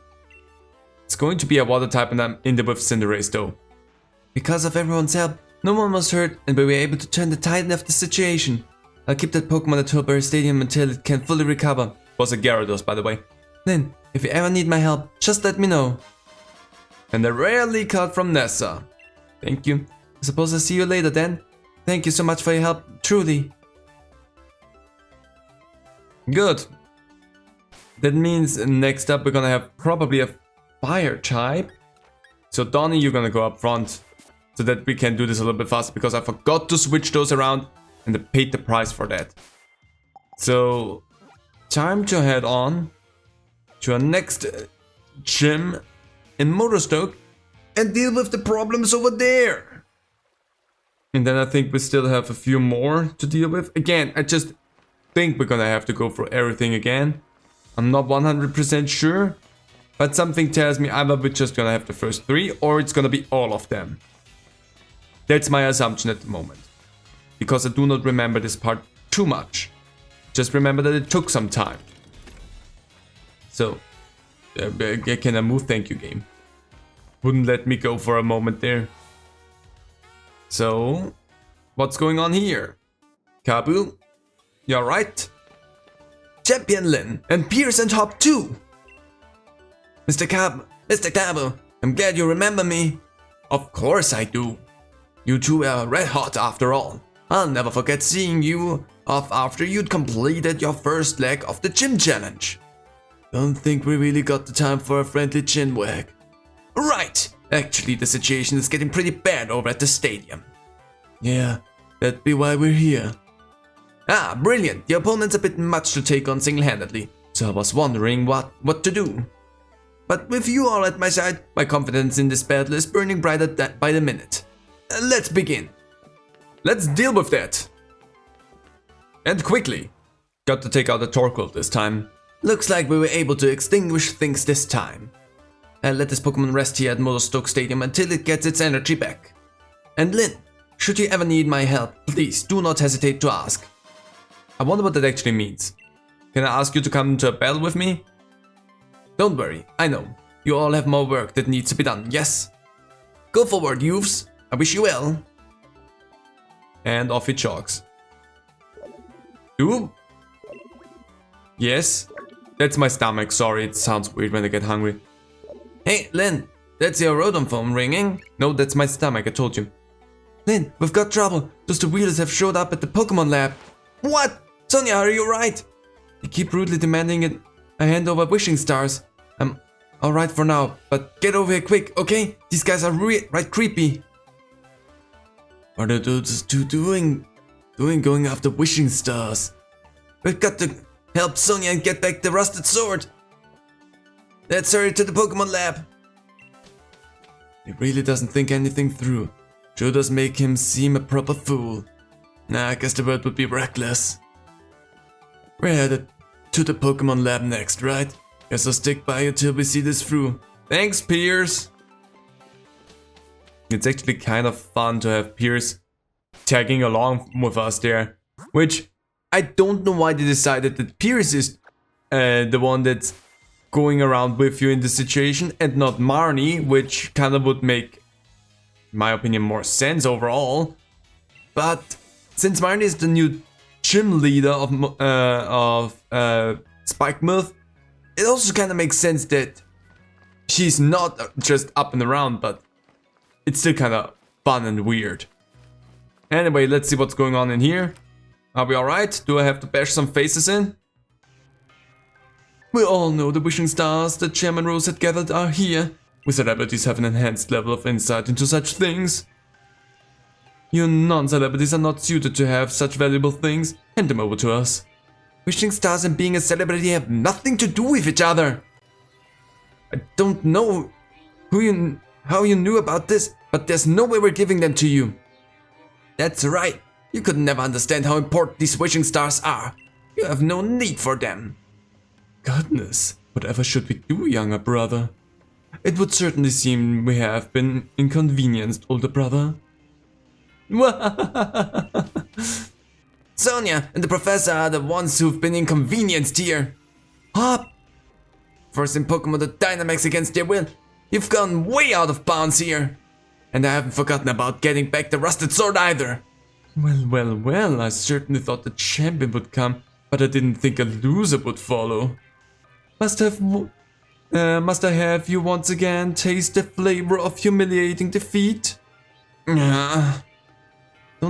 A: It's going to be a water type and I'm in the with Cinderace though. Because of everyone's help, no one was hurt and we were able to turn the tide of the situation. I'll keep that Pokemon at Hillberry Stadium until it can fully recover. Was a Gyarados, by the way. Then, if you ever need my help, just let me know. And a rare leak card from Nessa. Thank you. I suppose I'll see you later then. Thank you so much for your help, truly. Good. That means next up we're gonna have probably a fire type. So Donnie, you're gonna go up front. So that we can do this a little bit faster because I forgot to switch those around and I paid the price for that. So, time to head on to our next gym in Motorstoke and deal with the problems over there. And then I think we still have a few more to deal with. Again, I just think we're gonna have to go for everything again. I'm not 100% sure, but something tells me either we're just gonna have the first three or it's gonna be all of them. That's my assumption at the moment. Because I do not remember this part too much. Just remember that it took some time. So, can I move? Thank you, game. Wouldn't let me go for a moment there. So, what's going on here? Kabu, you alright? Champion Lin, and Pierce and Hop too! Mr. Kabu, I'm glad you remember me. Of course I do. You two are red hot after all. I'll never forget seeing you off after you'd completed your first leg of the gym challenge. Don't think we really got the time for a friendly chin wag. Right! Actually, the situation is getting pretty bad over at the stadium. Yeah, that'd be why we're here. Ah, brilliant! The opponent's a bit much to take on single-handedly, so I was wondering what to do. But with you all at my side, my confidence in this battle is burning brighter by the minute. Let's begin. Let's deal with that. And quickly. Got to take out the Torkoal this time. Looks like we were able to extinguish things this time. I'll let this Pokemon rest here at Motorstoke Stadium until it gets its energy back. And Lynn, should you ever need my help, please do not hesitate to ask. I wonder what that actually means. Can I ask you to come to a battle with me? Don't worry, I know. You all have more work that needs to be done, yes? Go forward, youths. I wish you well. And off it jogs. Ooh. Yes. That's my stomach, sorry, it sounds weird when I get hungry. Hey, Lynn, That's your Rodon phone ringing? No, that's my stomach, I told you. Lynn, we've got trouble. Those two wheelers have showed up at the Pokémon lab. What? Sonia, are you right? They keep rudely demanding a hand over wishing stars. I'm alright for now, but get over here quick, okay? These guys are right creepy. What are those two doing going after wishing stars? We've got to help Sonia and get back the rusted sword. Let's hurry to the Pokémon lab. He really doesn't think anything through. Sure does make him seem a proper fool. Nah, I guess the word would be reckless. We're headed to the Pokémon lab next, right? Guess I'll stick by you till we see this through. Thanks, Piers! It's actually kind of fun to have Piers tagging along with us there. Which, I don't know why they decided that Piers is the one that's going around with you in the situation and not Marnie, which kind of would make, in my opinion, more sense overall. But since Marnie is the new gym leader of Spike Myth, it also kind of makes sense that she's not just up and around, but it's still kind of fun and weird. Anyway, let's see what's going on in here. Are we alright? Do I have to bash some faces in? We all know the wishing stars that Chairman Rose had gathered are here. We celebrities have an enhanced level of insight into such things. You non-celebrities are not suited to have such valuable things. Hand them over to us. Wishing stars and being a celebrity have nothing to do with each other. I don't know how you knew about this, but there's no way we're giving them to you. That's right. You could never understand how important these wishing stars are. You have no need for them. Goodness, whatever should we do, younger brother? It would certainly seem we have been inconvenienced, older brother. Sonia and the professor are the ones who've been inconvenienced here. Hop! Forcing Pokémon to Dynamax against their will. You've gone way out of bounds here. And I haven't forgotten about getting back the rusted sword either. Well, I certainly thought the champion would come, but I didn't think a loser would follow. Must I have you once again taste the flavor of humiliating defeat? Don't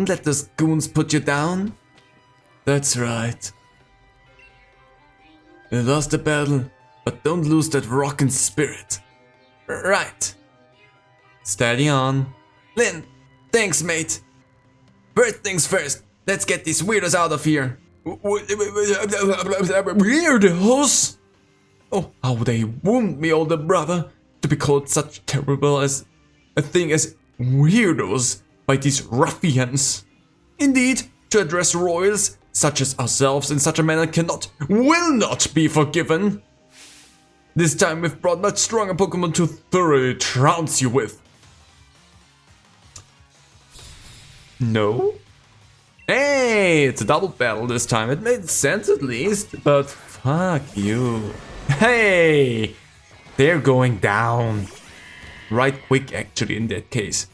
A: let those goons put you down. That's right. You lost the battle, but don't lose that rockin' spirit. Right. Steady on. Lynn, thanks, mate. First things first, let's get these weirdos out of here. Weirdos? Oh, how they wound me, older brother, to be called such terrible as a thing as weirdos by these ruffians. Indeed, to address royals such as ourselves in such a manner will not be forgiven. This time we've brought much stronger Pokémon to thoroughly trounce you with. No? Hey, it's a double battle this time. It made sense at least, but fuck you. Hey, they're going down. Right quick actually in that case.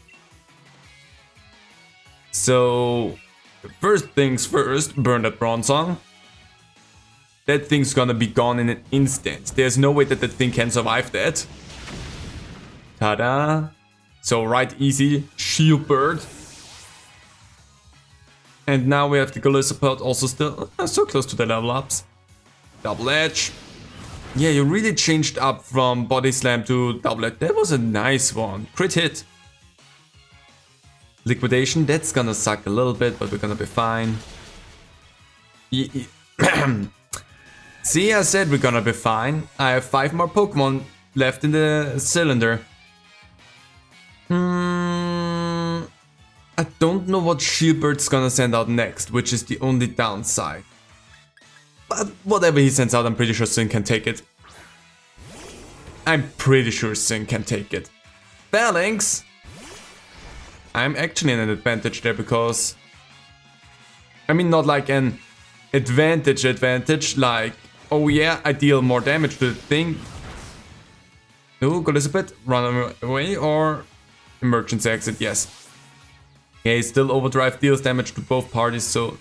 A: So, first things first, burn that Bronzong. That thing's gonna be gone in an instant. There's no way that that thing can survive that. Ta-da. So right easy, Shield Bird. And now we have the Galars also still so close to the level ups. Double Edge. Yeah, you really changed up from Body Slam to Double Edge. That was a nice one. Crit hit. Liquidation, that's gonna suck a little bit, but we're gonna be fine. See, I said we're gonna be fine. I have 5 more Pokemon left in the cylinder. I don't know what Shield Bird's gonna send out next, which is the only downside. But whatever he sends out, I'm pretty sure Sin can take it. I'm pretty sure Sin can take it. Phalanx! I'm actually in an advantage there because... I mean, not like an advantage, like... Oh yeah, I deal more damage to the thing. No, go Elizabeth, run away or... Emergency exit, yes. Okay, still Overdrive deals damage to both parties, so...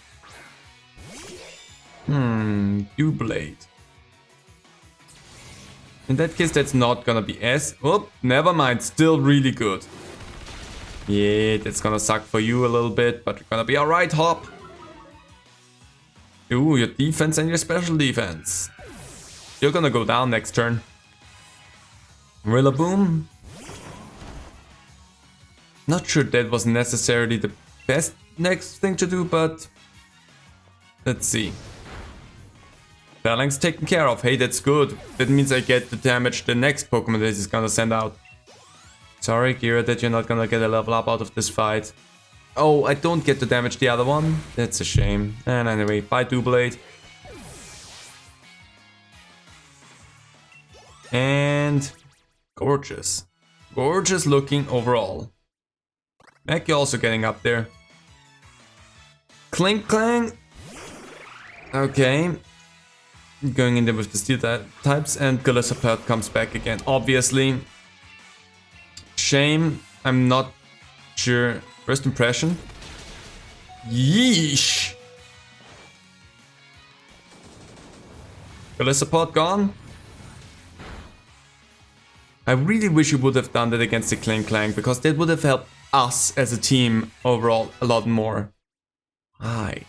A: Doublade. In that case, that's not gonna be S. Oh, never mind. Still really good. Yeah, that's gonna suck for you a little bit, but you're gonna be alright, Hop. Ooh, your defense and your special defense. You're gonna go down next turn. Rillaboom. Not sure that was necessarily the best next thing to do, but let's see. Phalanx taken care of. Hey, that's good. That means I get to damage the next Pokemon that he's gonna send out. Sorry, Gira, that you're not gonna get a level up out of this fight. Oh, I don't get to damage the other one. That's a shame. And anyway, bye Doublade. And gorgeous. Gorgeous looking overall. Mac, you're also getting up there. Clink Clang. Okay. Going in there with the steel types, and Galars comes back again, obviously. Shame. I'm not sure. First impression. Yeesh. Galars gone. I really wish you would have done that against the Clink Clang, because that would have helped us as a team overall a lot more. Hi.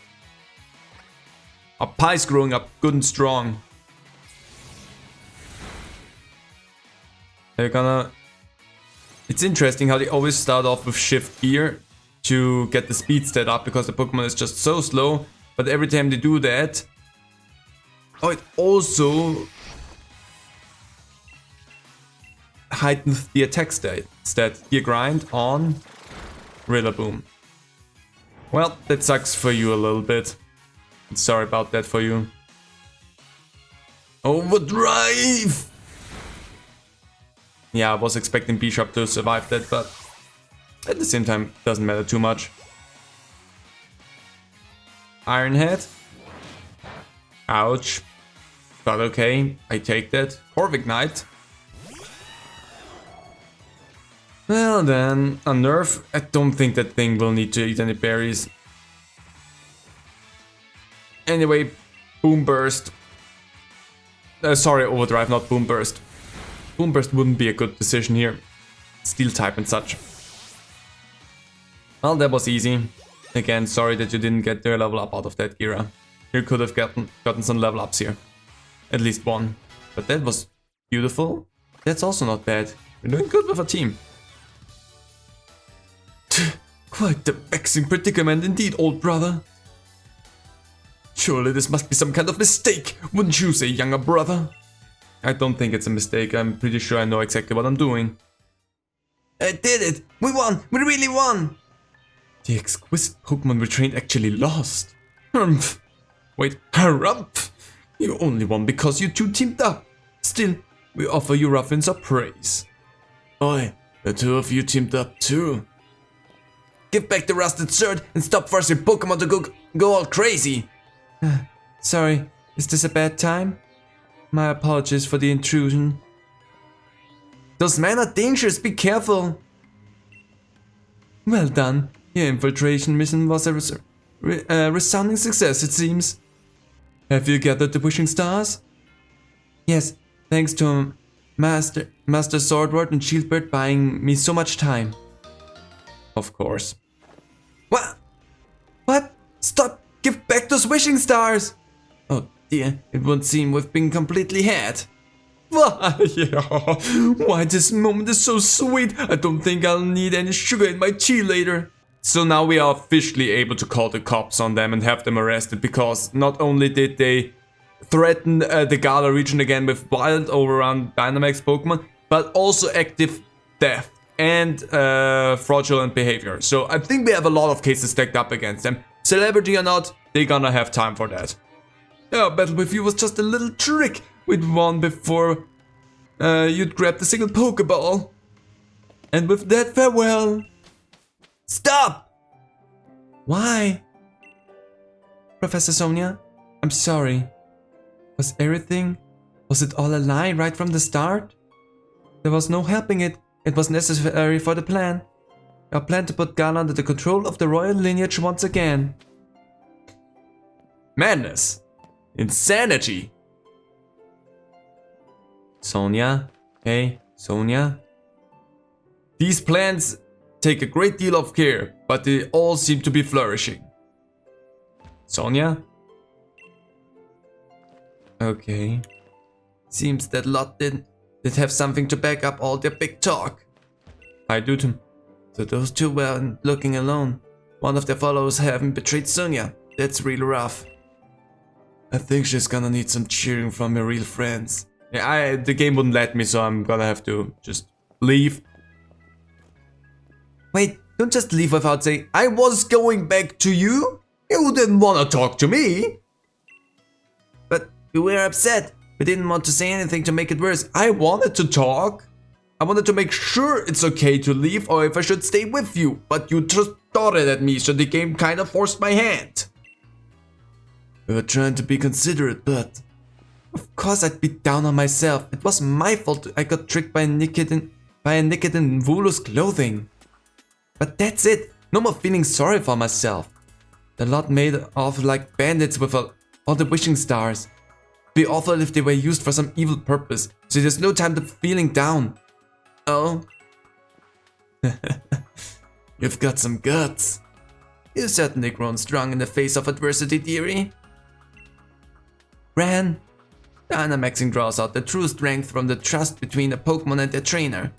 A: Our pie's growing up good and strong. They're gonna... It's interesting how they always start off with shift gear to get the speed stat up, because the Pokemon is just so slow. But every time they do that... Oh, it also heightens the attack stat. Gear grind on Rillaboom. Well, that sucks for you a little bit. Sorry about that for you. Overdrive! Yeah, I was expecting Bishop to survive that, but at the same time, doesn't matter too much. Iron Head. Ouch. But okay, I take that. Corviknight. Well then, a nerf. I don't think that thing will need to eat any berries. Anyway, Boom Burst. Sorry, Overdrive, not Boom Burst. Boom Burst wouldn't be a good decision here. Steel type and such. Well, that was easy. Again, sorry that you didn't get their level up out of that, Gira. You could have gotten some level ups here. At least one. But that was beautiful. That's also not bad. We're doing good with a team. Quite the vexing predicament indeed, old brother. Surely this must be some kind of mistake, wouldn't you say, younger brother? I don't think it's a mistake. I'm pretty sure I know exactly what I'm doing. I did it! We won! We really won! The exquisite Pokemon we trained actually lost. Humph. Wait, harumph! You only won because you two teamed up. Still, we offer you Ruffins our praise. Oi, the two of you teamed up too. Give back the rusted sword and stop forcing Pokemon to go all crazy. Sorry, is this a bad time? My apologies for the intrusion. Those men are dangerous, be careful! Well done. Your infiltration mission was a resounding success, it seems. Have you gathered the wishing stars? Yes, thanks to Master Swordward and Shieldbird buying me so much time. Of course. What? What? Stop! Give back those wishing stars! Oh dear, it would seem we've been completely had. Why this moment is so sweet, I don't think I'll need any sugar in my tea later. So now we are officially able to call the cops on them and have them arrested, because not only did they threaten the Galar region again with wild overrun Dynamax Pokemon, but also active theft and fraudulent behavior. So I think we have a lot of cases stacked up against them. Celebrity or not, they're gonna have time for that. Yeah, battle with you was just a little trick we'd won before you'd grabbed a single Pokeball. And with that, farewell. Stop! Why? Professor Sonia, I'm sorry. Was it all a lie right from the start? There was no helping it. It was necessary for the plan. Our plan to put Galar under the control of the royal lineage once again. Madness. Insanity. Sonia? Hey, Sonia? These plants take a great deal of care, but they all seem to be flourishing. Sonia? Okay. Seems that lot did have something to back up all their big talk. I do too. So those two weren't looking alone. One of their followers haven't betrayed Sonia. That's real rough. I think she's gonna need some cheering from her real friends. Yeah, the game wouldn't let me, so I'm gonna have to just leave. Wait, don't just leave without saying, I was going back to you? You didn't wanna talk to me. But you were upset. We didn't want to say anything to make it worse. I wanted to talk. I wanted to make sure it's okay to leave or if I should stay with you. But you just darted at me, so the game kind of forced my hand. We were trying to be considerate, but... Of course I'd be down on myself. It was my fault I got tricked by a naked in Vulu's clothing. But that's it. No more feeling sorry for myself. The lot made off like bandits with all the wishing stars. It'd be awful if they were used for some evil purpose, so there's no time to feeling down. Oh? You've got some guts. You've certainly grown strong in the face of adversity, dearie. Ran. Dynamaxing draws out the true strength from the trust between a Pokémon and their trainer.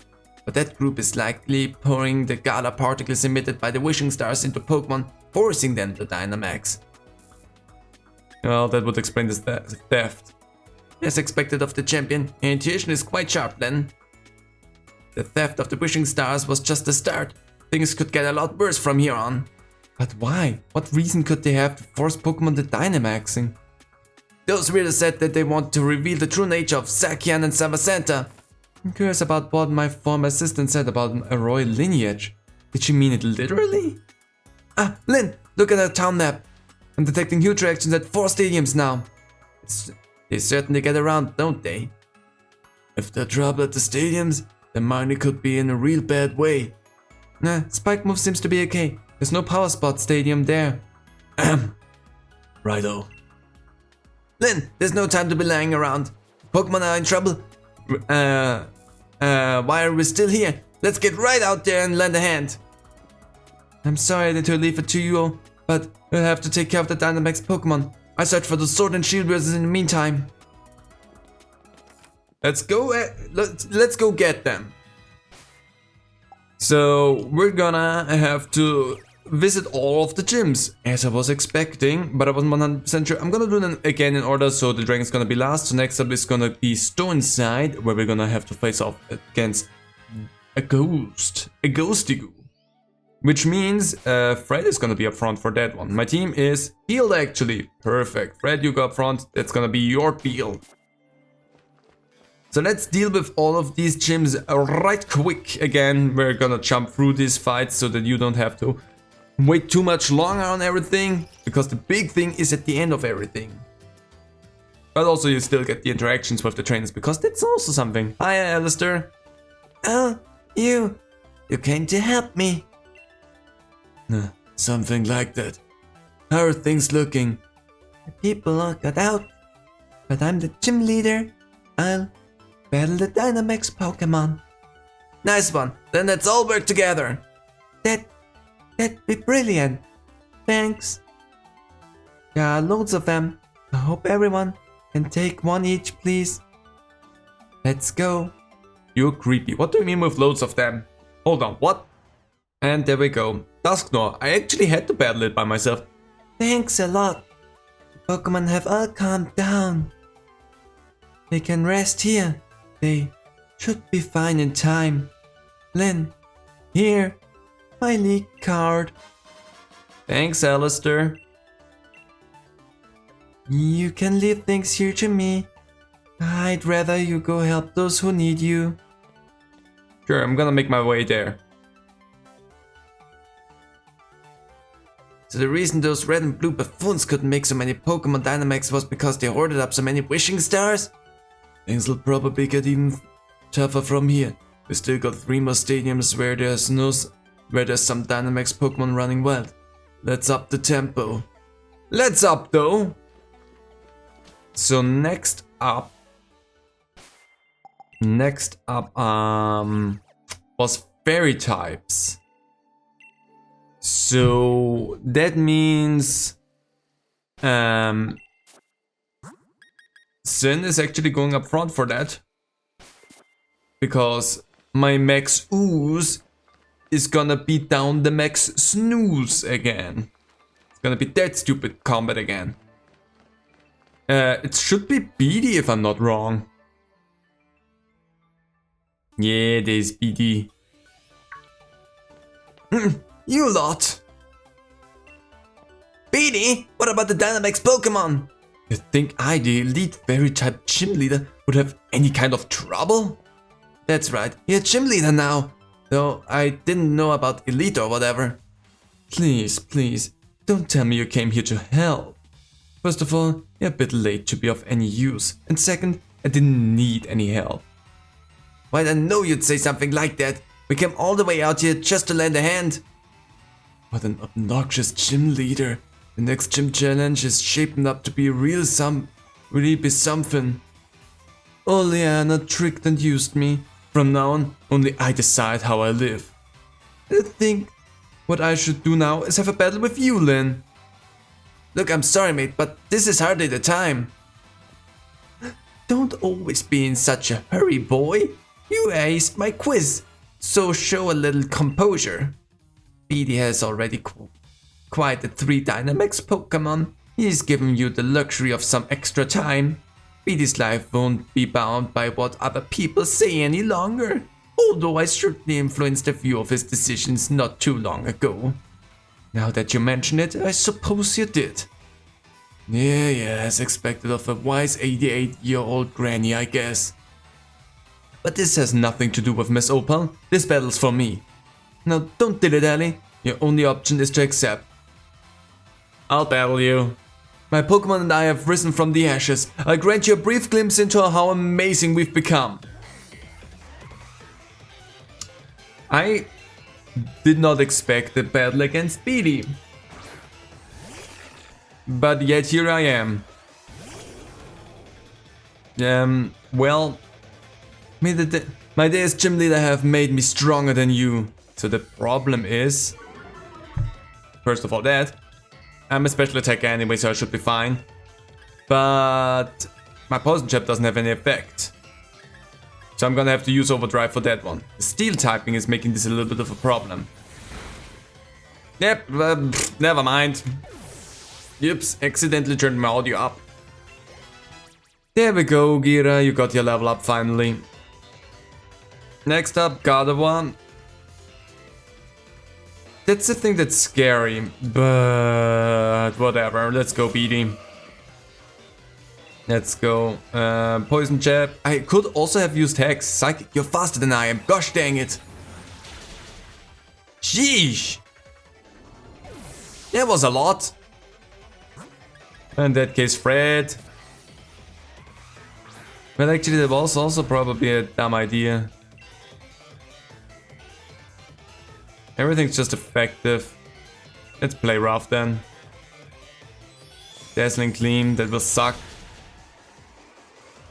A: But that group is likely pouring the Galar particles emitted by the wishing stars into Pokémon, forcing them to Dynamax. Well, that would explain the theft. As expected of the champion, your intuition is quite sharp then. The theft of the wishing stars was just the start. Things could get a lot worse from here on. But why? What reason could they have to force Pokémon to Dynamaxing? Those readers said that they want to reveal the true nature of Zacian and Savasanta. I'm curious about what my former assistant said about a royal lineage. Did she mean it literally? Ah, Lynn, look at her town map. I'm detecting huge reactions at 4 stadiums now. They certainly get around, don't they? If there's trouble at the stadiums, then Marnie could be in a real bad way. Nah, Spike Move seems to be okay. There's no Power Spot stadium there. Righto. Lynn, there's no time to be lying around. Pokemon are in trouble. Why are we still here? Let's get right out there and lend a hand. I'm sorry to leave it to you all, but we'll have to take care of the Dynamax Pokemon. I search for the Sword and Shield versions in the meantime. Let's go get them. So we're gonna have to visit all of the gyms, as I was expecting, but I wasn't 100% sure. I'm gonna do them again in order, so the dragon's gonna be last. So next up is gonna be Stoneside, where we're gonna have to face off against a ghosty goo. Which means Fred is gonna be up front for that one. My team is healed actually. Perfect. Fred, you go up front. That's gonna be your field. So let's deal with all of these gyms right quick. Again, we're gonna jump through these fights so that you don't have to wait too much longer on everything, because the big thing is at the end of everything. But also you still get the interactions with the trainers, because that's also something. Hi, Alistair. Oh, you came to help me. Something like that. How are things looking? The people all got out, but I'm the gym leader. I'll battle the Dynamax Pokemon. Nice one. Then let's all work together. That'd be brilliant. Thanks. There are loads of them. I hope everyone can take one each, please. Let's go. You're creepy. What do you mean with loads of them? Hold on, what? And there we go. Dusknoir. I actually had to battle it by myself. Thanks a lot. The Pokemon have all calmed down. They can rest here. They should be fine in time. Lynn, here. My league card. Thanks, Alistair. You can leave things here to me. I'd rather you go help those who need you. Sure, I'm gonna make my way there. So the reason those red and blue buffoons couldn't make so many Pokemon Dynamax was because they hoarded up so many wishing stars? Things will probably get even tougher from here. We still got 3 more stadiums where there's some Dynamax Pokemon running wild. Let's up the tempo. Let's up though! So next up Next up was fairy types. So that means Sin is actually going up front for that. Because my max ooze is gonna beat down the max snooze again. It's gonna be that stupid combat again. It should be Beady if I'm not wrong. Yeah, there's Beady. You lot! Beady, what about the Dynamax Pokémon? You think I, the elite fairy type gym leader, would have any kind of trouble? That's right, you're gym leader now. Though I didn't know about elite or whatever. Please, please, don't tell me you came here to help. First of all, you're a bit late to be of any use. And second, I didn't need any help. Why'd I know you'd say something like that? We came all the way out here just to lend a hand. What an obnoxious gym leader. The next gym challenge is shaping up to be really be something. Oleana tricked and used me. From now on, only I decide how I live. I think what I should do now is have a battle with you, Lin. Look, I'm sorry, mate, but this is hardly the time. Don't always be in such a hurry, boy. You aced my quiz, so show a little composure. Beady has already quite the 3 Dynamax Pokémon. He's given you the luxury of some extra time. Beady's life won't be bound by what other people say any longer, although I certainly influenced a few of his decisions not too long ago. Now that you mention it, I suppose you did. Yeah, as expected of a wise 88-year-old granny, I guess. But this has nothing to do with Miss Opal. This battle's for me. Now don't dilly-dally. Your only option is to accept. I'll battle you. My Pokemon and I have risen from the ashes. I'll grant you a brief glimpse into how amazing we've become. I did not expect a battle against Beady. But yet here I am. Well, my days gym leader have made me stronger than you. So the problem is, first of all that, I'm a special attacker anyway, so I should be fine. But my poison jab doesn't have any effect. So I'm gonna have to use overdrive for that one. The steel typing is making this a little bit of a problem. Yep, never mind. Oops, accidentally turned my audio up. There we go, Gira, you got your level up finally. Next up, Gardevoir. That's the thing that's scary, but whatever, let's go Beady. Let's go. Poison jab. I could also have used Hex. Psychic, you're faster than I am, gosh dang it. Sheesh. That was a lot. In that case, Fred. But actually that was also probably a dumb idea. Everything's just effective. Let's play rough then. Dazzling Gleam, that will suck.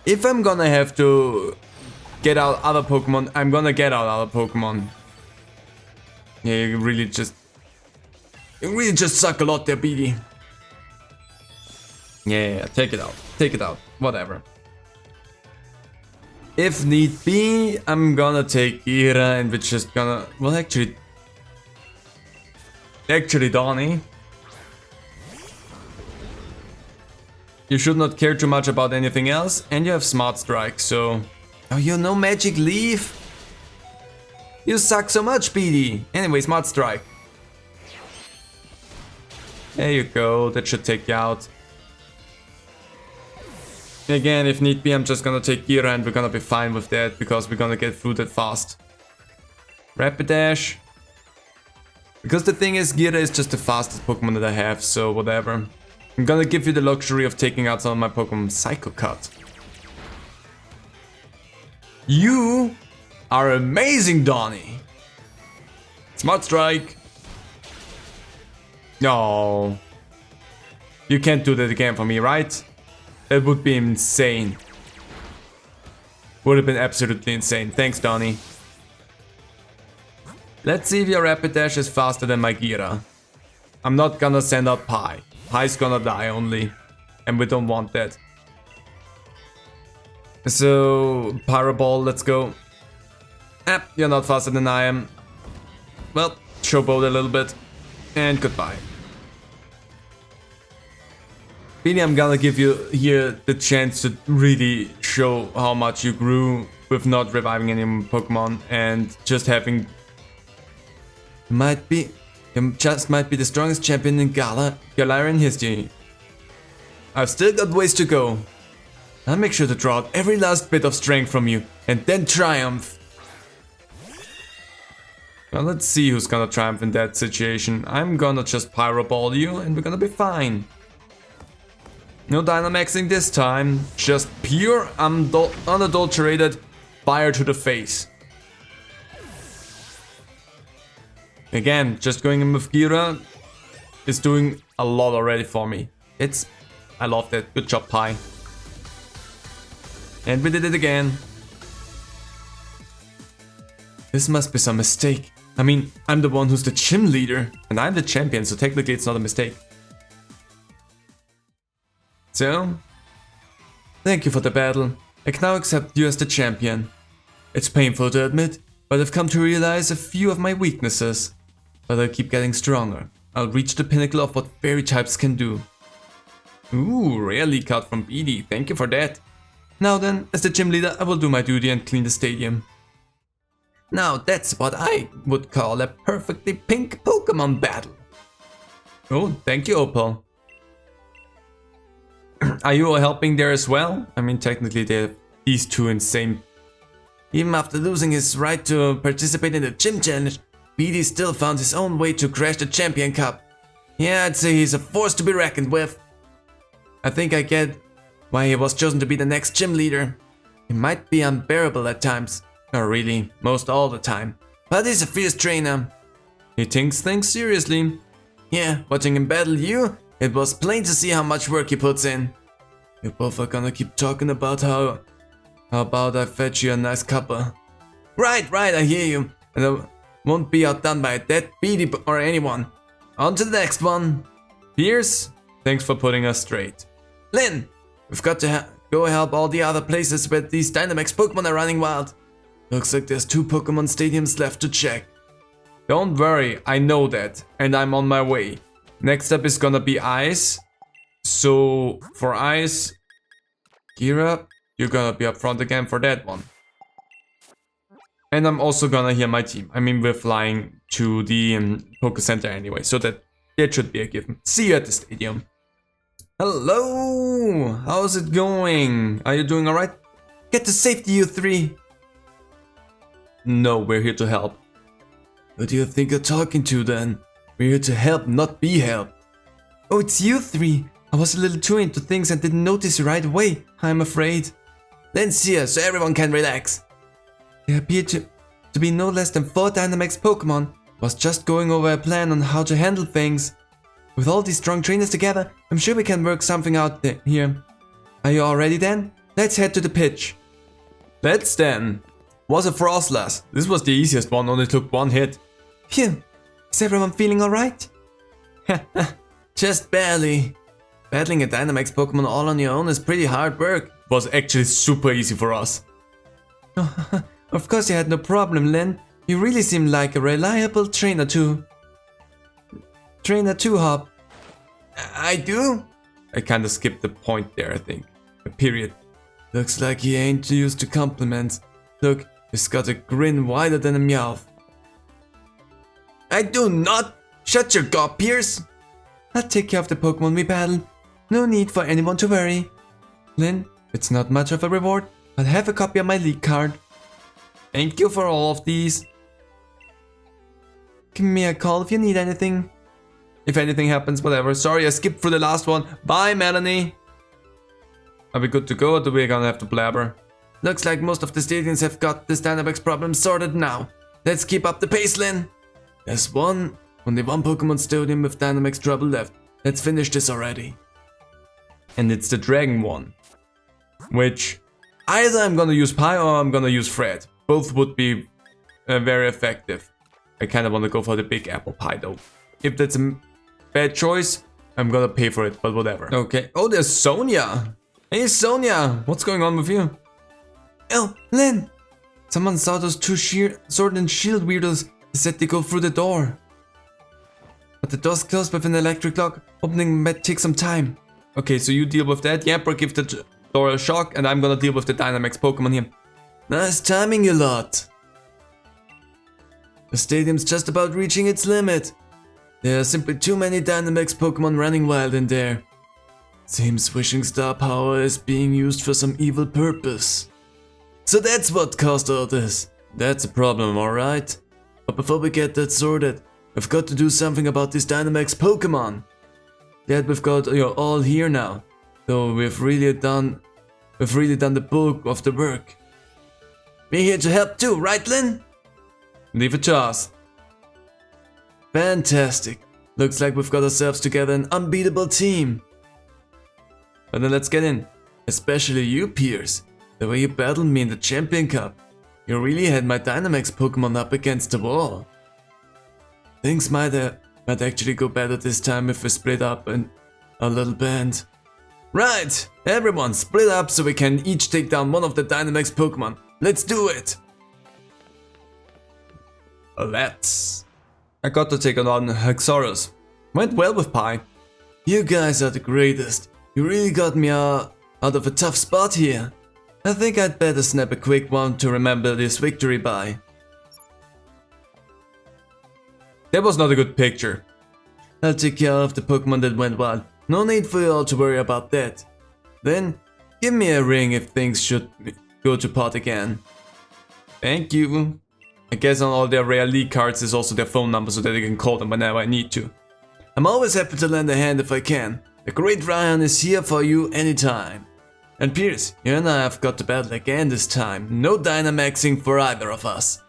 A: If I'm gonna have to get out other Pokemon, I'm gonna get out other Pokemon. Yeah, you really just suck a lot there, Beady. Yeah, take it out. Take it out. Whatever. If need be, I'm gonna take Ira and we're just gonna... Well, actually, Donnie. You should not care too much about anything else, and you have Smart Strike, so... Oh, you know Magic Leaf? You suck so much, Beady. Anyway, Smart Strike. There you go, that should take you out. Again, if need be, I'm just gonna take Gira and we're gonna be fine with that, because we're gonna get through that fast. Rapidash. Because the thing is, Gira is just the fastest Pokemon that I have, so whatever. I'm gonna give you the luxury of taking out some of my Pokemon. Psycho Cut. You are amazing, Donnie. Smart Strike. No. You can't do that again for me, right? That would be insane. Would have been absolutely insane. Thanks, Donnie. Let's see if your Rapidash is faster than my Gira. I'm not gonna send out Pi. Pi's gonna die only. And we don't want that. So, Pyro Ball, let's go. You're not faster than I am. Well, showboat a little bit. And goodbye. Beanie, I'm gonna give you here the chance to really show how much you grew with not reviving any Pokemon and just having... You just might be the strongest champion in Galarian history. I've still got ways to go. I'll make sure to draw out every last bit of strength from you and then triumph. Well, let's see who's gonna triumph in that situation. I'm gonna just Pyro Ball you and we're gonna be fine. No Dynamaxing this time, just pure unadulterated fire to the face. Again, just going in with Gira is doing a lot already for me. I love that. Good job, Pi. And we did it again. This must be some mistake. I mean, I'm the one who's the gym leader, and I'm the champion, so technically it's not a mistake. So, thank you for the battle. I can now accept you as the champion. It's painful to admit, but I've come to realize a few of my weaknesses. But I'll keep getting stronger. I'll reach the pinnacle of what fairy types can do. Ooh, rare lead card from BD, thank you for that. Now then, as the gym leader, I will do my duty and clean the stadium. Now that's what I would call a perfectly pink Pokemon battle. Oh, thank you, Opal. Are you helping there as well? I mean, technically they're these two insane. Even after losing his right to participate in the gym challenge, BD still found his own way to crash the Champion Cup. Yeah, I'd say he's a force to be reckoned with. I think I get why he was chosen to be the next gym leader. He might be unbearable at times. Or really, most all the time. But he's a fierce trainer. He takes things seriously. Yeah, watching him battle you, it was plain to see how much work he puts in. You both are gonna keep talking about how about I fetch you a nice cuppa. Right, I hear you. And I won't be outdone by that BD or anyone. On to the next one. Pierce, thanks for putting us straight. Lynn, we've got to go help all the other places where these Dynamax Pokemon are running wild. Looks like there's 2 Pokemon stadiums left to check. Don't worry, I know that, and I'm on my way. Next up is gonna be Ice. So, for Ice, Gira, you're gonna be up front again for that one. And I'm also gonna heal my team. I mean, we're flying to the Poke Center anyway, so that should be a given. See you at the stadium. Hello! How's it going? Are you doing alright? Get to safety, you 3! No, we're here to help. Who do you think you're talking to then? We're here to help, not be helped. Oh, it's you 3. I was a little too into things and didn't notice you right away, I'm afraid. Let's see so everyone can relax. There appear to be no less than 4 Dynamax Pokemon. Was just going over a plan on how to handle things. With all these strong trainers together, I'm sure we can work something out here. Are you all ready then? Let's head to the pitch. Let's then. Was a Frostlass. This was the easiest one, only took 1 hit. Phew. Is everyone feeling alright? Just barely. Battling a Dynamax Pokemon all on your own is pretty hard work. Was actually super easy for us. Of course you had no problem, Lynn. You really seem like a reliable trainer too. Trainer 2 Hop. I do? I kinda skipped the point there, I think. A period. Looks like he ain't used to compliments. Look, he's got a grin wider than a mouth. I do not! Shut your gob, Pierce! I'll take care of the Pokemon we battle. No need for anyone to worry. Lynn, it's not much of a reward, but have a copy of my league card. Thank you for all of these. Give me a call if you need anything. If anything happens, whatever. Sorry, I skipped through the last one. Bye, Melanie. Are we good to go or do we gonna have to blabber? Looks like most of the stadiums have got this Dynamax problem sorted now. Let's keep up the pace, Lynn. There's only one Pokemon stadium with Dynamax trouble left. Let's finish this already. And it's the Dragon one. Which Either I'm gonna use Pi or I'm gonna use Fred. Both would be very effective. I kind of want to go for the big apple pie though. If that's a bad choice, I'm gonna pay for it, but whatever. Okay. Oh, there's Sonia. Hey, Sonia. What's going on with you? Oh, Lynn. Someone saw those two sword and shield weirdos. They said they go through the door. But the door's closed with an electric lock. Opening might take some time. Okay, so you deal with that. Yamper, give the door a shock, and I'm gonna deal with the Dynamax Pokemon here. Nice timing, you lot. The stadium's just about reaching its limit. There are simply too many Dynamax Pokemon running wild in there. Seems Wishing Star power is being used for some evil purpose. So that's what caused all this. That's a problem, alright? But before we get that sorted, we've got to do something about these Dynamax Pokemon. Glad we've got you all here now, though we've really done the bulk of the work. We're here to help too, right, Lynn? Leave it to us. Fantastic. Looks like we've got ourselves together an unbeatable team. But then let's get in. Especially you, Pierce. The way you battled me in the Champion Cup. You really had my Dynamax Pokemon up against the wall. Things might actually go better this time if we split up in a little band. Right! Everyone, split up so we can each take down one of the Dynamax Pokemon. Let's do it! Let's. I got to take on Hexorus. Went well with Pi. You guys are the greatest. You really got me out of a tough spot here. I think I'd better snap a quick one to remember this victory by. That was not a good picture. I'll take care of the Pokemon that went wild. No need for you all to worry about that. Then, give me a ring if things should go to pot again. Thank you. I guess on all their rare league cards is also their phone number so that I can call them whenever I need to. I'm always happy to lend a hand if I can. The great Ryan is here for you anytime. And Pierce, you and I have got to battle again this time. No Dynamaxing for either of us.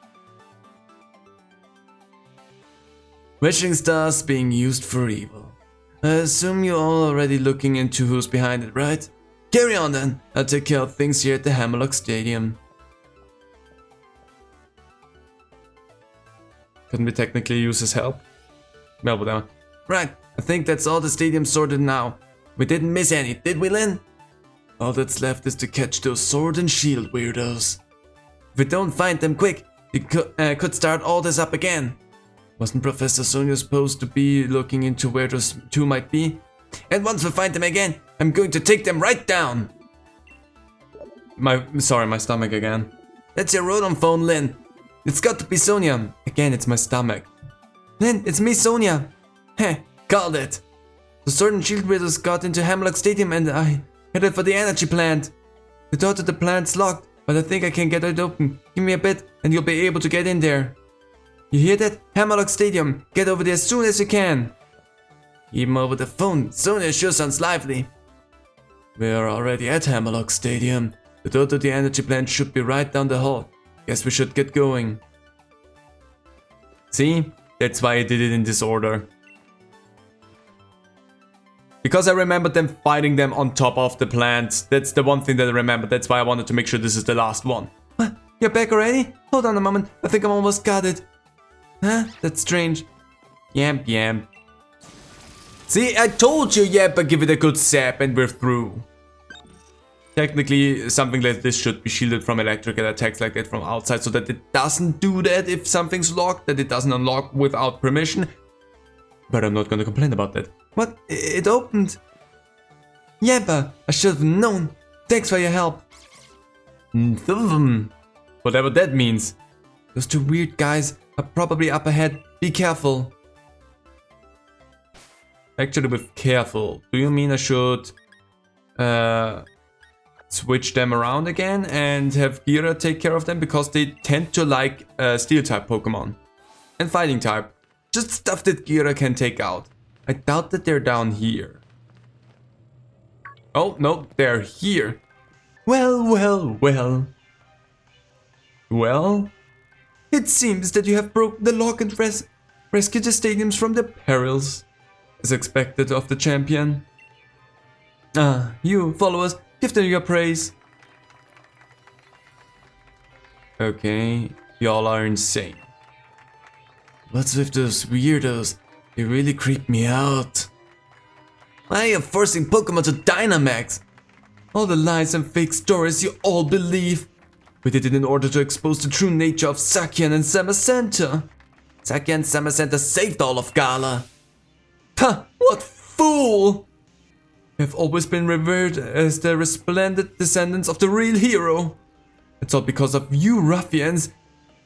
A: Wishing Stars being used for evil. I assume you're all already looking into who's behind it, right? Carry on then. I'll take care of things here at the Hammerlock Stadium. Couldn't we technically use his help? Well, whatever. Right, I think that's all the stadium sorted now. We didn't miss any, did we, Lynn? All that's left is to catch those sword and shield weirdos. If we don't find them quick, we could start all this up again. Wasn't Professor Sonia supposed to be looking into where those two might be? And once we find them again, I'm going to take them right down. My stomach again. That's your Rodon phone, Lynn. It's got to be Sonia. Again, it's my stomach. Lynn, it's me, Sonia. Heh, called it. The sword and shield weirdos got into Hammerlock Stadium and I headed for the energy plant. The door to the plant's locked, but I think I can get it open. Give me a bit and you'll be able to get in there. You hear that? Hammerlock Stadium. Get over there as soon as you can. Even over the phone, Sonia sure sounds lively. We're already at Hammerlock Stadium. The door to the energy plant should be right down the hall. Guess we should get going. See? That's why I did it in this order. Because I remembered them fighting them on top of the plant. That's the one thing that I remember. That's why I wanted to make sure this is the last one. What? You're back already? Hold on a moment. I think I'm almost got it. Huh? That's strange. Yamp, yamp. See, I told you, Yamp, give it a good zap and we're through. Technically, something like this should be shielded from electrical attacks like that from outside so that it doesn't do that if something's locked, that it doesn't unlock without permission. But I'm not gonna complain about that. What? It opened? Yampa, I should have known. Thanks for your help. Whatever that means. Those two weird guys are probably up ahead. Be careful. Actually, with careful, do you mean I should switch them around again and have Gira take care of them? Because they tend to like steel type Pokemon and fighting type. Just stuff that Gira can take out. I doubt that they're down here. Oh, no, they're here. Well, well, well. Well? It seems that you have broken the lock and rescued the stadiums from the perils. As expected of the champion. Ah, you, followers, give them your praise. Okay, y'all are insane. What's with those weirdos? They really creep me out. Why are you forcing Pokemon to Dynamax? All the lies and fake stories you all believe. We did it in order to expose the true nature of Zacian and Samacenta. Zacian and Samacenta saved all of Galar. Ha! What fool! We have always been revered as the resplendent descendants of the real hero. It's all because of you ruffians.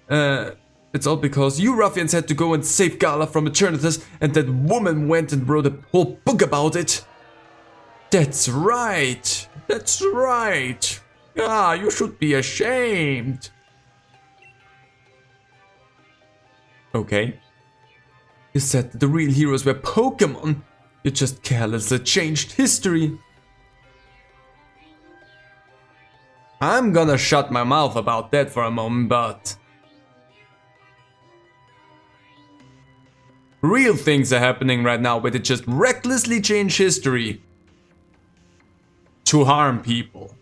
A: It's all because you ruffians had to go and save Galar from Eternatus, and that woman went and wrote a whole book about it. That's right. That's right. Ah, you should be ashamed. Okay. You said that the real heroes were Pokémon. You just carelessly changed history. I'm gonna shut my mouth about that for a moment, but... real things are happening right now where they just recklessly change history. To harm people.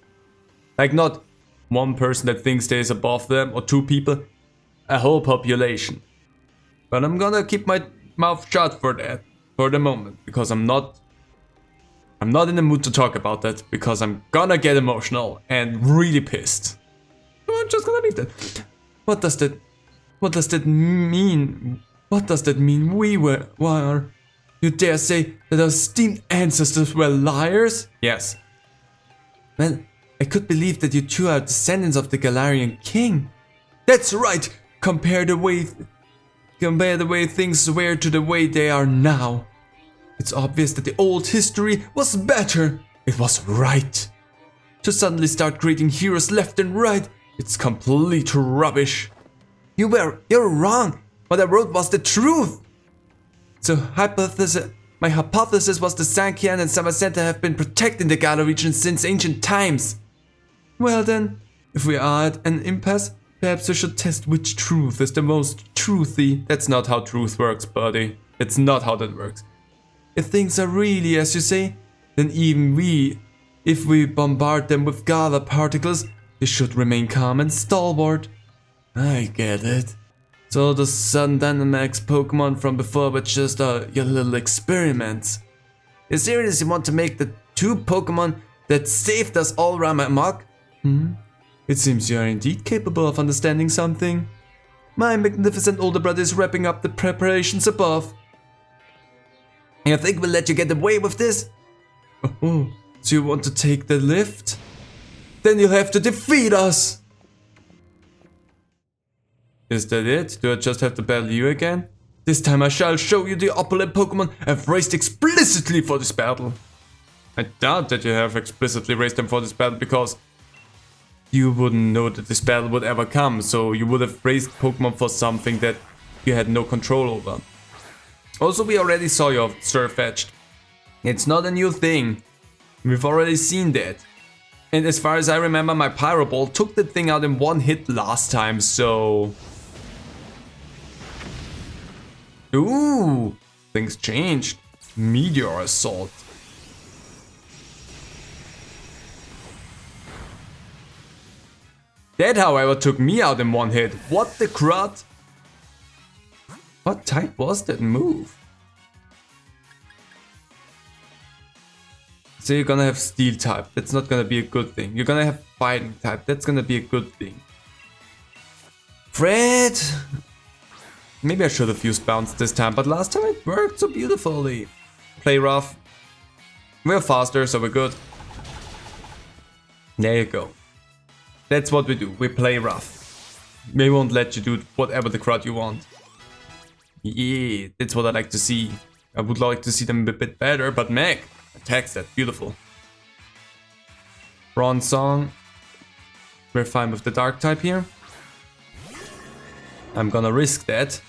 A: Like not one person that thinks they're above them or two people, a whole population. But I'm gonna keep my mouth shut for that, for the moment, because I'm not in the mood to talk about that, because I'm gonna get emotional and really pissed. So I'm just gonna leave that. What does that mean? What does that mean we were? You dare say that our esteemed ancestors were liars? Yes. Well, I could believe that you two are descendants of the Galarian king. That's right! Compare the way things were to the way they are now. It's obvious that the old history was better. It was right. To suddenly start creating heroes left and right, it's complete rubbish. You're wrong. What I wrote was the truth. So my hypothesis was the Zacian and Samacenta have been protecting the Galar region since ancient times. Well then, if we are at an impasse, perhaps we should test which truth is the most truthy. That's not how truth works, buddy. It's not how that works. If things are really as you say, then if we bombard them with Galar particles, they should remain calm and stalwart. I get it. So the Sun Dynamax Pokemon from before were just your little experiments. You seriously want to make the two Pokemon that saved us all run amok? It seems you are indeed capable of understanding something. My magnificent older brother is wrapping up the preparations above. You think we'll let you get away with this? Oh, so you want to take the lift? Then you'll have to defeat us! Is that it? Do I just have to battle you again? This time I shall show you the opulent Pokemon I've raised explicitly for this battle. I doubt that you have explicitly raised them for this battle because you wouldn't know that this battle would ever come, so you would have raised Pokemon for something that you had no control over. Also, we already saw your Surfetched. It's not a new thing. We've already seen that. And as far as I remember, my Pyro Ball took the thing out in one hit last time, so... Ooh, things changed. Meteor Assault. That, however, took me out in one hit. What the crud? What type was that move? So you're gonna have Steel type. That's not gonna be a good thing. You're gonna have Fighting type. That's gonna be a good thing. Fred! Maybe I should have used Bounce this time, but last time it worked so beautifully. Play rough. We're faster, so we're good. There you go. That's what we do. We play rough. We won't let you do whatever the crud you want. Yeah, that's what I like to see. I would like to see them a bit better, but Meg attacks that. Beautiful. Bronze Song. We're fine with the Dark type here. I'm gonna risk that.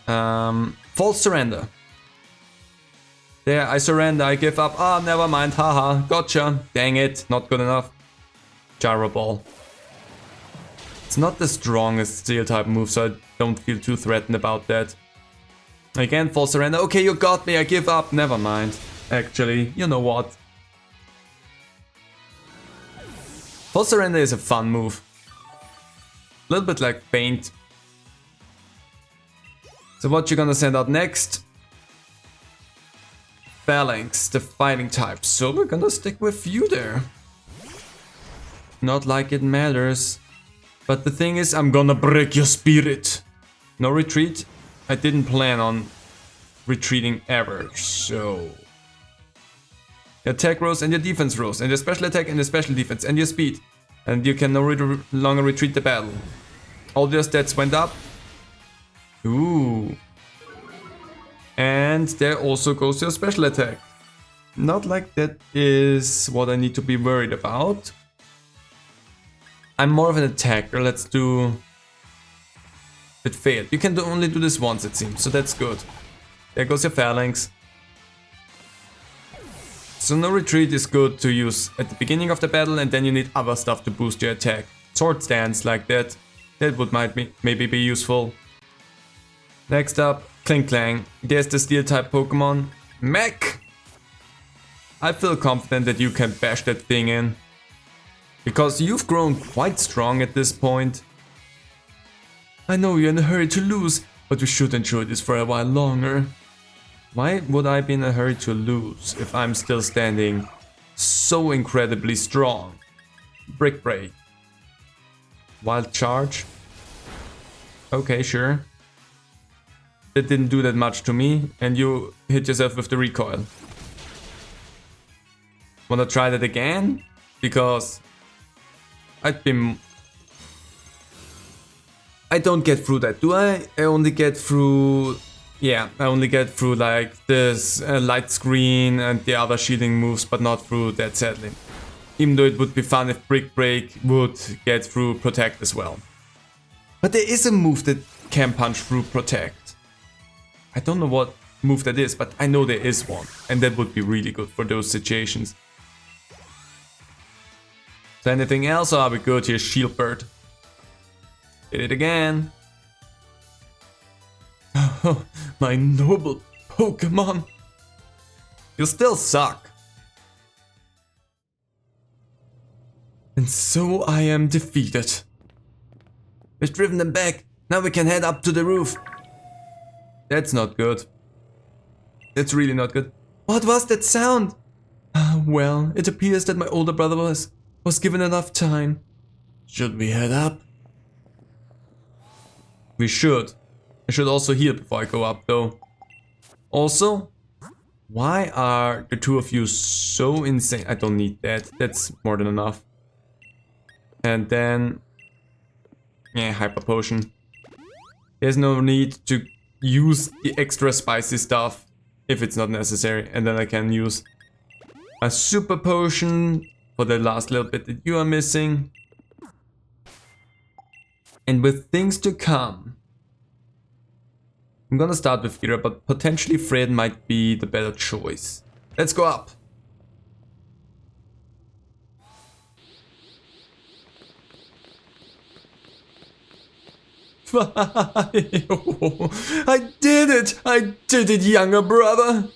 A: False Surrender. There, I surrender, I give up. Ah, never mind, haha, gotcha. Dang it, not good enough. Gyro Ball. It's not the strongest Steel type move, so I don't feel too threatened about that. Again, False Surrender. Okay, you got me, I give up. Never mind. Actually, you know what? False Surrender is a fun move. A little bit like Faint. So what you gonna send out next? Phalanx, the fighting type. So we're gonna stick with you there. Not like it matters. But the thing is, I'm gonna break your spirit. No retreat. I didn't plan on retreating ever, so... Your attack rose and your defense rose, and your special attack and your special defense, and your speed. And you can no longer retreat the battle. All your stats went up. Ooh. And there also goes your special attack. Not like that is what I need to be worried about. I'm more of an attacker. Let's do... It failed. You can only do this once, it seems, so that's good. There goes your phalanx. So no retreat is good to use at the beginning of the battle, and then you need other stuff to boost your attack. Sword stance like that. That would maybe be useful. Next up, Cling Clang. There's the steel type Pokemon. Mech! I feel confident that you can bash that thing in. Because you've grown quite strong at this point. I know you're in a hurry to lose, but we should enjoy this for a while longer. Why would I be in a hurry to lose if I'm still standing so incredibly strong? Brick Break. Wild Charge. Okay, sure. That didn't do that much to me, and you hit yourself with the recoil. Wanna try that again? Because I don't get through that, do I? I only get through... Yeah, I only get through like this light screen and the other shielding moves, but not through that, sadly. Even though it would be fun if Brick Break would get through Protect as well. But there is a move that can punch through Protect. I don't know what move that is, but I know there is one. And that would be really good for those situations. Is there anything else, or are we good here? Shield Bird. Hit it again. Oh, my noble Pokémon. You still suck. And so I am defeated. We've driven them back. Now we can head up to the roof. That's not good. That's really not good. What was that sound? Well, it appears that my older brother was given enough time. Should we head up? We should. I should also heal before I go up though. Also, why are the two of you so insane? I don't need that. That's more than enough. And then... yeah, Hyper Potion. There's no need to use the extra spicy stuff if it's not necessary. And then I can use a Super Potion for the last little bit that you are missing. And with things to come... I'm gonna start with Gira, but potentially Fred might be the better choice. Let's go up! I did it! I did it, younger brother!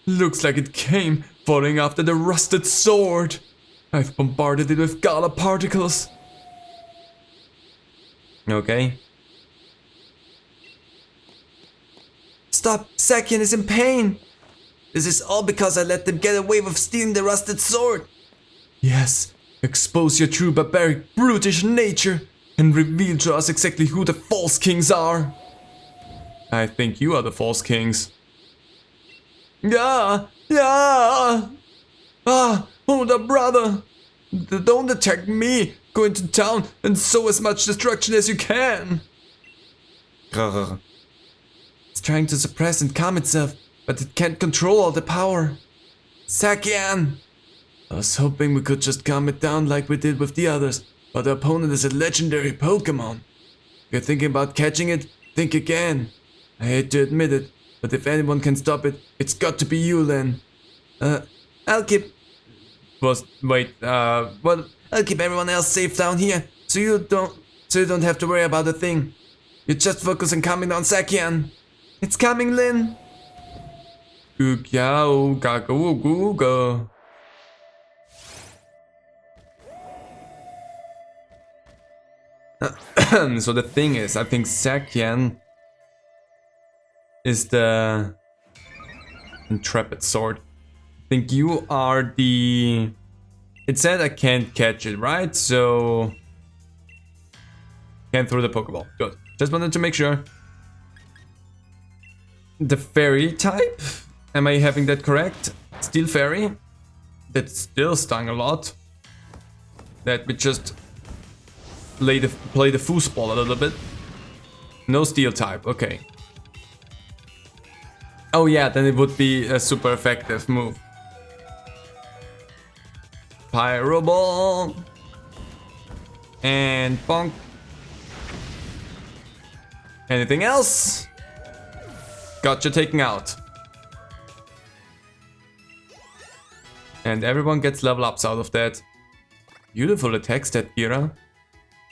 A: Looks like it came falling after the rusted sword. I've bombarded it with Galar particles. Okay. Stop! Sakian is in pain! This is all because I let them get away with stealing the rusted sword! Yes, expose your true barbaric, brutish nature and reveal to us exactly who the false kings are! I think you are the false kings. Yeah! Yeah! Ah! Older brother! Don't attack me! Go into town and sow as much destruction as you can! It's trying to suppress and calm itself, but it can't control all the power. Sakian! I was hoping we could just calm it down like we did with the others, but the opponent is a legendary Pokémon. If you're thinking about catching it, think again. I hate to admit it, but if anyone can stop it, it's got to be you, Len. I'll keep... Well, I'll keep everyone else safe down here, so you don't have to worry about a thing. You just focus on calming down Sakian. It's coming, Lin! Googyao gaga. So the thing is, I think Zacian is the intrepid sword. I think you are the... It said I can't catch it, right? So... Can't throw the Pokeball. Good. Just wanted to make sure. The fairy type? Am I having that correct? Steel fairy? That still stung a lot. Let me just play the foosball a little bit. No steel type, okay. Oh yeah, then it would be a super effective move. Pyro Ball. And bonk. Anything else? Gotcha taken out. And everyone gets level ups out of that. Beautiful attack stat, Gira.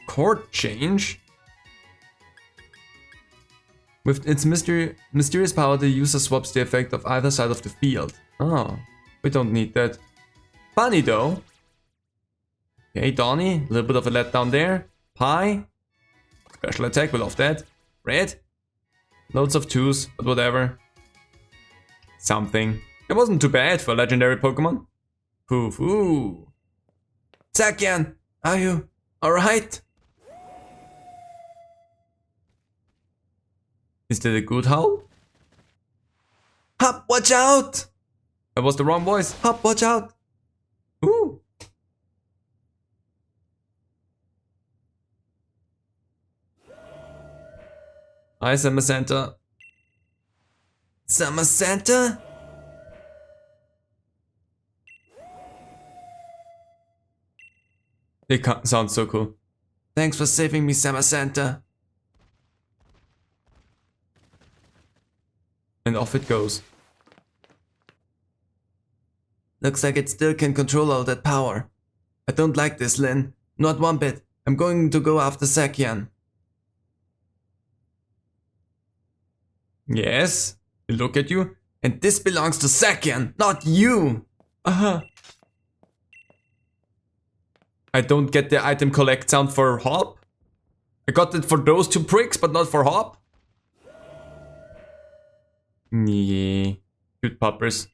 A: Chord change. With its mysterious power, the user swaps the effect of either side of the field. Oh, we don't need that. Funny though. Okay, Donnie, a little bit of a letdown there. Pie. Special attack, we love that. Red. Loads of 2s, but whatever. Something. It wasn't too bad for a legendary Pokemon. Poof, ooh. Zacian, are you alright? Is that a good howl? Hop, watch out! That was the wrong voice. Hop, watch out! Ooh. Hi, Summer Santa. Summer Santa? They sound so cool. Thanks for saving me, Summer Santa. And off it goes. Looks like it still can control all that power. I don't like this, Lynn. Not one bit. I'm going to go after Zacian. Yes, look at you. And this belongs to Zacian, not you. I don't get the item collect sound for Hop. I got it for those two pricks, but not for Hop. Yeah, cute puppers.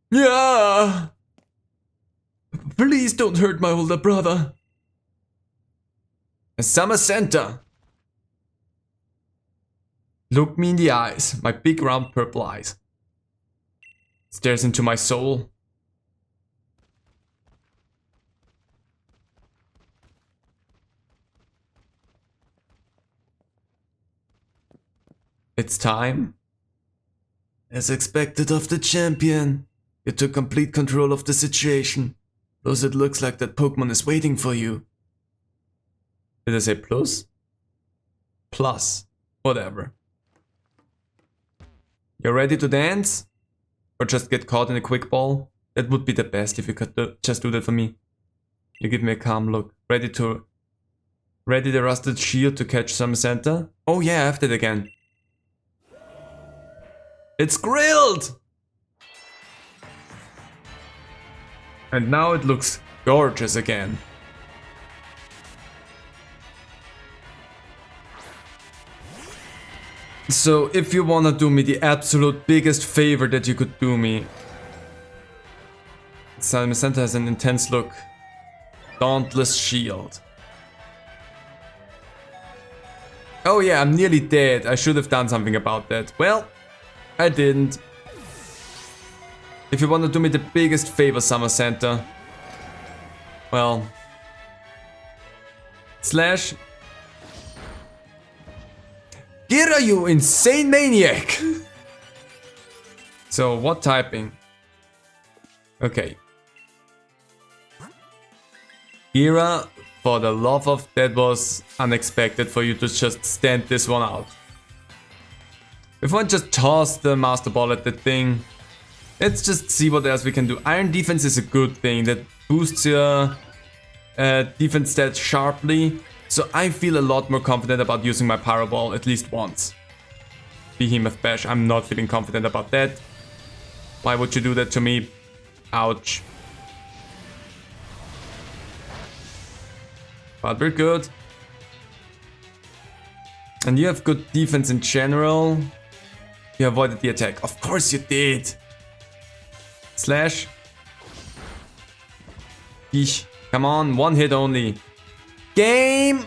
A: Yeah. Please don't hurt my older brother. A Summer Santa. Look me in the eyes, my big round purple eyes. Stares into my soul. It's time. As expected of the champion, you took complete control of the situation. Plus it looks like that Pokemon is waiting for you. Did I say plus? Plus. Whatever. You're ready to dance? Or just get caught in a quick ball? That would be the best if you could just do that for me. You give me a calm look. Ready the rusted shield to catch some Santa? Oh yeah, I have that again. It's grilled! And now it looks gorgeous again. So if you wanna do me the absolute biggest favor that you could do me, Summer Santa has an intense look. Dauntless shield. Oh yeah, I'm nearly dead. I should have done something about that. Well, I didn't. If you wanna do me the biggest favor, Summer Santa, well, slash. Gira, you insane maniac! So, what typing? Okay. Gira, for the love of, that was unexpected for you to just stand this one out. If I just toss the Master Ball at the thing, let's just see what else we can do. Iron Defense is a good thing that boosts your defense stats sharply. So I feel a lot more confident about using my Pyro Ball at least once. Behemoth Bash, I'm not feeling confident about that. Why would you do that to me? Ouch. But we're good. And you have good defense in general. You avoided the attack. Of course you did. Slash. Yeesh. Come on, one hit only. Game!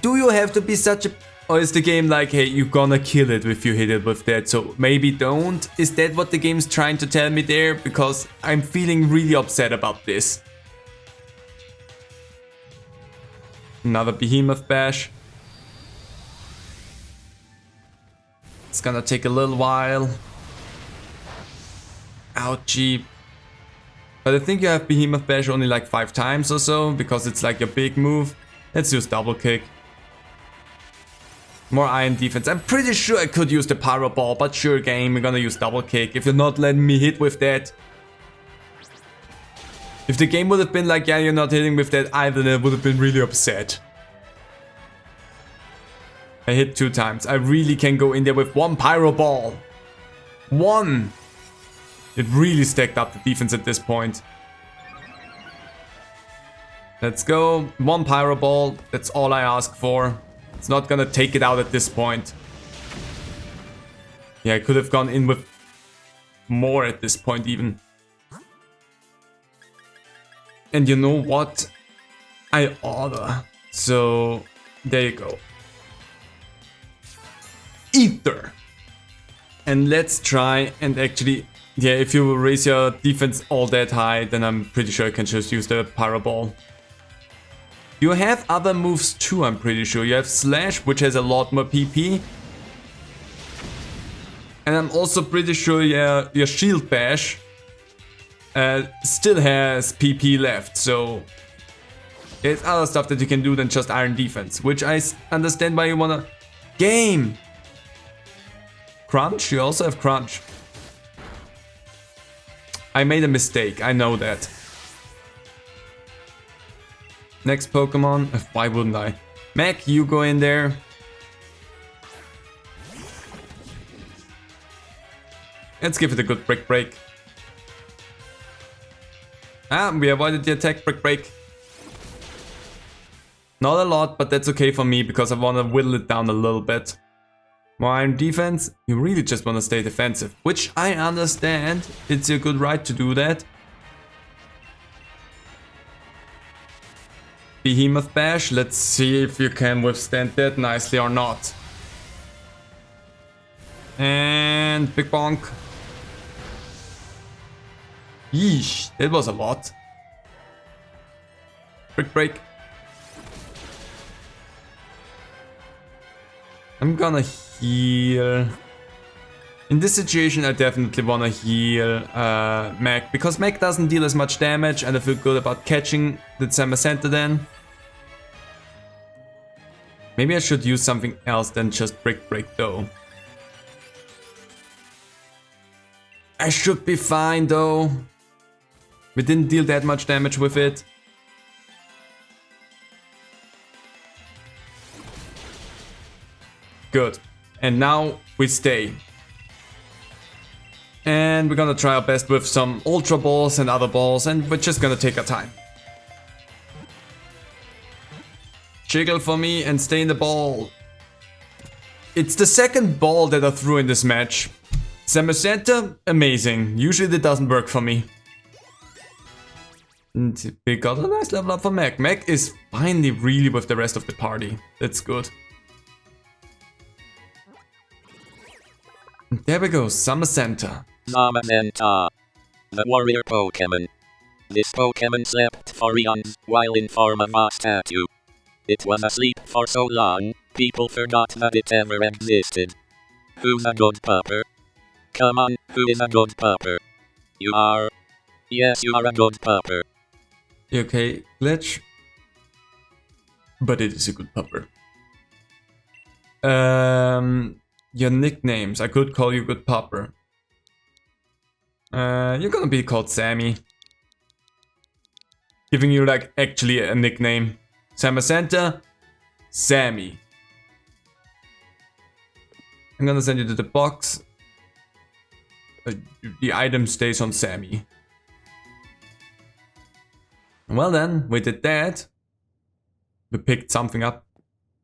A: Do you have to be such a... Or is the game like, hey, you're gonna kill it if you hit it with that, so maybe don't? Is that what the game's trying to tell me there? Because I'm feeling really upset about this. Another Behemoth Bash. It's gonna take a little while. Ouchie. But I think you have Behemoth Bash only like 5 times or so, because it's like a big move. Let's use Double Kick. More iron defense. I'm pretty sure I could use the Pyro Ball, but sure game, we're gonna use Double Kick. If you're not letting me hit with that. If the game would have been like, yeah, you're not hitting with that either, then I would have been really upset. I hit 2 times. I really can go in there with 1 Pyro Ball. 1! It really stacked up the defense at this point. Let's go. 1 Pyro Ball. That's all I ask for. It's not gonna take it out at this point. Yeah, I could have gone in with more at this point even. And you know what? I oughta. So, there you go. Ether. And let's try and actually... Yeah, if you raise your defense all that high, then I'm pretty sure I can just use the Pyro Ball. You have other moves too, I'm pretty sure. You have Slash, which has a lot more PP. And I'm also pretty sure your Shield Bash still has PP left, so... There's other stuff that you can do than just Iron Defense, which I understand why you wanna... Game! Crunch? You also have Crunch. I made a mistake, I know that. Next Pokemon, why wouldn't I? Mac, you go in there. Let's give it a good Brick Break. Ah, we avoided the attack Brick Break. Not a lot, but that's okay for me because I want to whittle it down a little bit. More Iron Defense, you really just want to stay defensive, which I understand. It's your good right to do that. Behemoth Bash, let's see if you can withstand that nicely or not. And Big Bonk. Yeesh, that was a lot. Brick Break. I'm gonna heal. In this situation I definitely wanna heal Mac, because Mac doesn't deal as much damage and I feel good about catching the Zamazenta then. Maybe I should use something else than just Brick Break though. I should be fine though. We didn't deal that much damage with it. Good. And now we stay. And we're gonna try our best with some Ultra Balls and other balls, and we're just gonna take our time. Jiggle for me and stay in the ball. It's the second ball that I threw in this match. Zamazenta, amazing. Usually that doesn't work for me. And we got a nice level up for Mac. Mac is finally really with the rest of the party. That's good. There we go, Zamazenta.
B: Zamazenta, the warrior Pokémon. This Pokémon slept for eons while in form of a statue. It was asleep for so long, people forgot that it ever existed. Who's a good pupper? Come on, who is a good pupper? You are. Yes, you are a good pupper.
A: Okay, glitch. But it is a good pupper. Your nicknames. I could call you Good Pupper. You're gonna be called Sammy. Giving you like actually a nickname. Zamazenta, Sammy. I'm gonna send you to the box. The item stays on Sammy. Well then, we did that. We picked something up.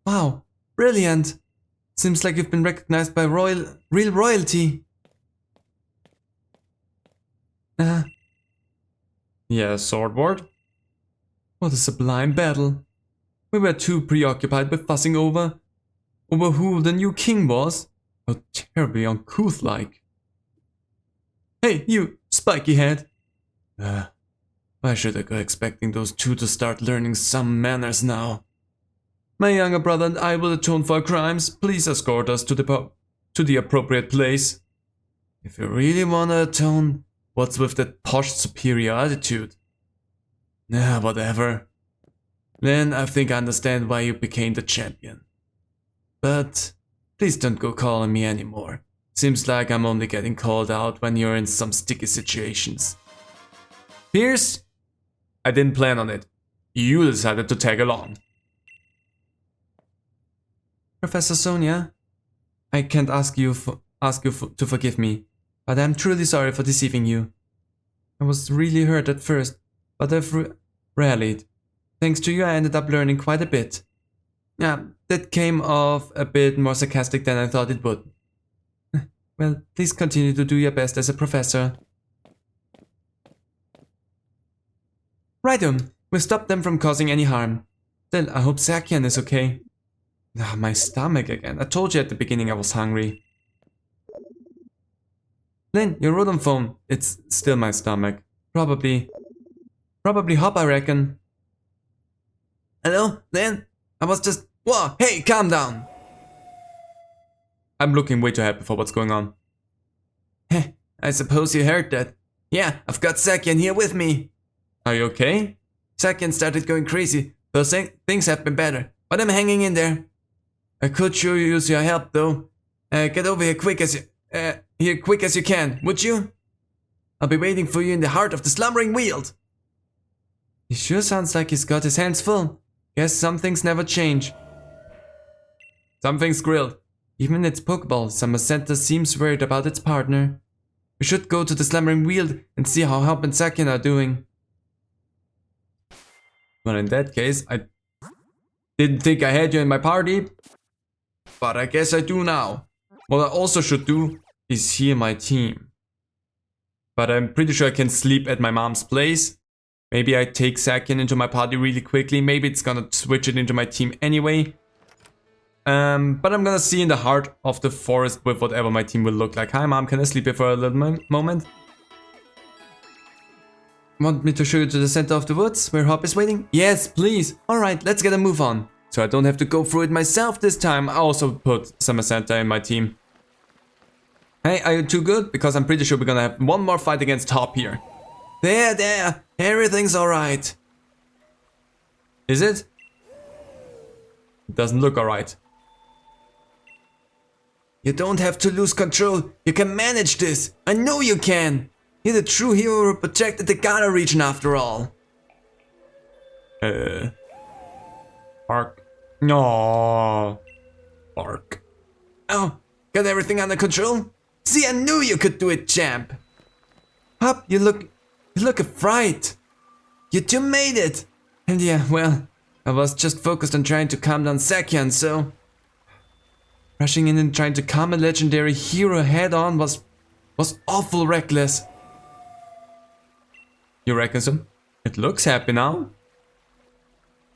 A: Wow, brilliant. Seems like you've been recognized by real royalty. Yeah, Swordward. What a sublime battle. We were too preoccupied with fussing over who the new king was. How terribly uncouth-like. Hey, you, spiky head. Why should I go expecting those two to start learning some manners now? My younger brother and I will atone for our crimes. Please escort us to the appropriate place. If you really wanna atone, what's with that posh superior attitude? Whatever. Then I think I understand why you became the champion. But please don't go calling me anymore. Seems like I'm only getting called out when you're in some sticky situations. Pierce? I didn't plan on it. You decided to tag along. Professor Sonia, I can't ask you to forgive me, but I'm truly sorry for deceiving you. I was really hurt at first, but I've rallied. Thanks to you, I ended up learning quite a bit. Yeah, that came off a bit more sarcastic than I thought it would. Well, please continue to do your best as a professor. Righto, we've stopped them from causing any harm. Still, I hope Sakian is okay. My stomach again. I told you at the beginning I was hungry. Lynn, your rodent phone. It's still my stomach. Probably Hop, I reckon. Hello, Lynn? I was just... Whoa, hey, calm down. I'm looking way too happy for what's going on. Heh, I suppose you heard that. Yeah, I've got Sakian here with me. Are you okay? Sakian started going crazy, though things have been better, but I'm hanging in there. I could sure use your help though. Get over here quick as you can, would you? I'll be waiting for you in the heart of the slumbering weald. He sure sounds like he's got his hands full. Guess some things never change. Something's grilled. Even in its Pokeball, Samacenta seems worried about its partner. We should go to the slumbering weald and see how Hop and Sakian are doing. Well, in that case, I didn't think I had you in my party, but I guess I do now. What I also should do is heal my team. But I'm pretty sure I can sleep at my mom's place. Maybe I take Sakian into my party really quickly. Maybe it's gonna switch it into my team anyway. But I'm gonna see in the heart of the forest with whatever my team will look like. Hi mom, can I sleep here for a little moment? Want me to show you to the center of the woods where Hop is waiting? Yes, please. Alright, let's get a move on. So I don't have to go through it myself this time. I also put Samacenta in my team. Hey, are you too good? Because I'm pretty sure we're gonna have one more fight against Hop here. There, everything's alright. Is it? It doesn't look alright. You don't have to lose control. You can manage this. I know you can. You're the true hero who protected the Galar region after all. Bark. No. Bark. Oh, got everything under control? See, I knew you could do it, champ. Hop, you look a fright. You two made it. And yeah, well, I was just focused on trying to calm down Sakian, so... Rushing in and trying to calm a legendary hero head on was awful reckless. You reckon so? It looks happy now.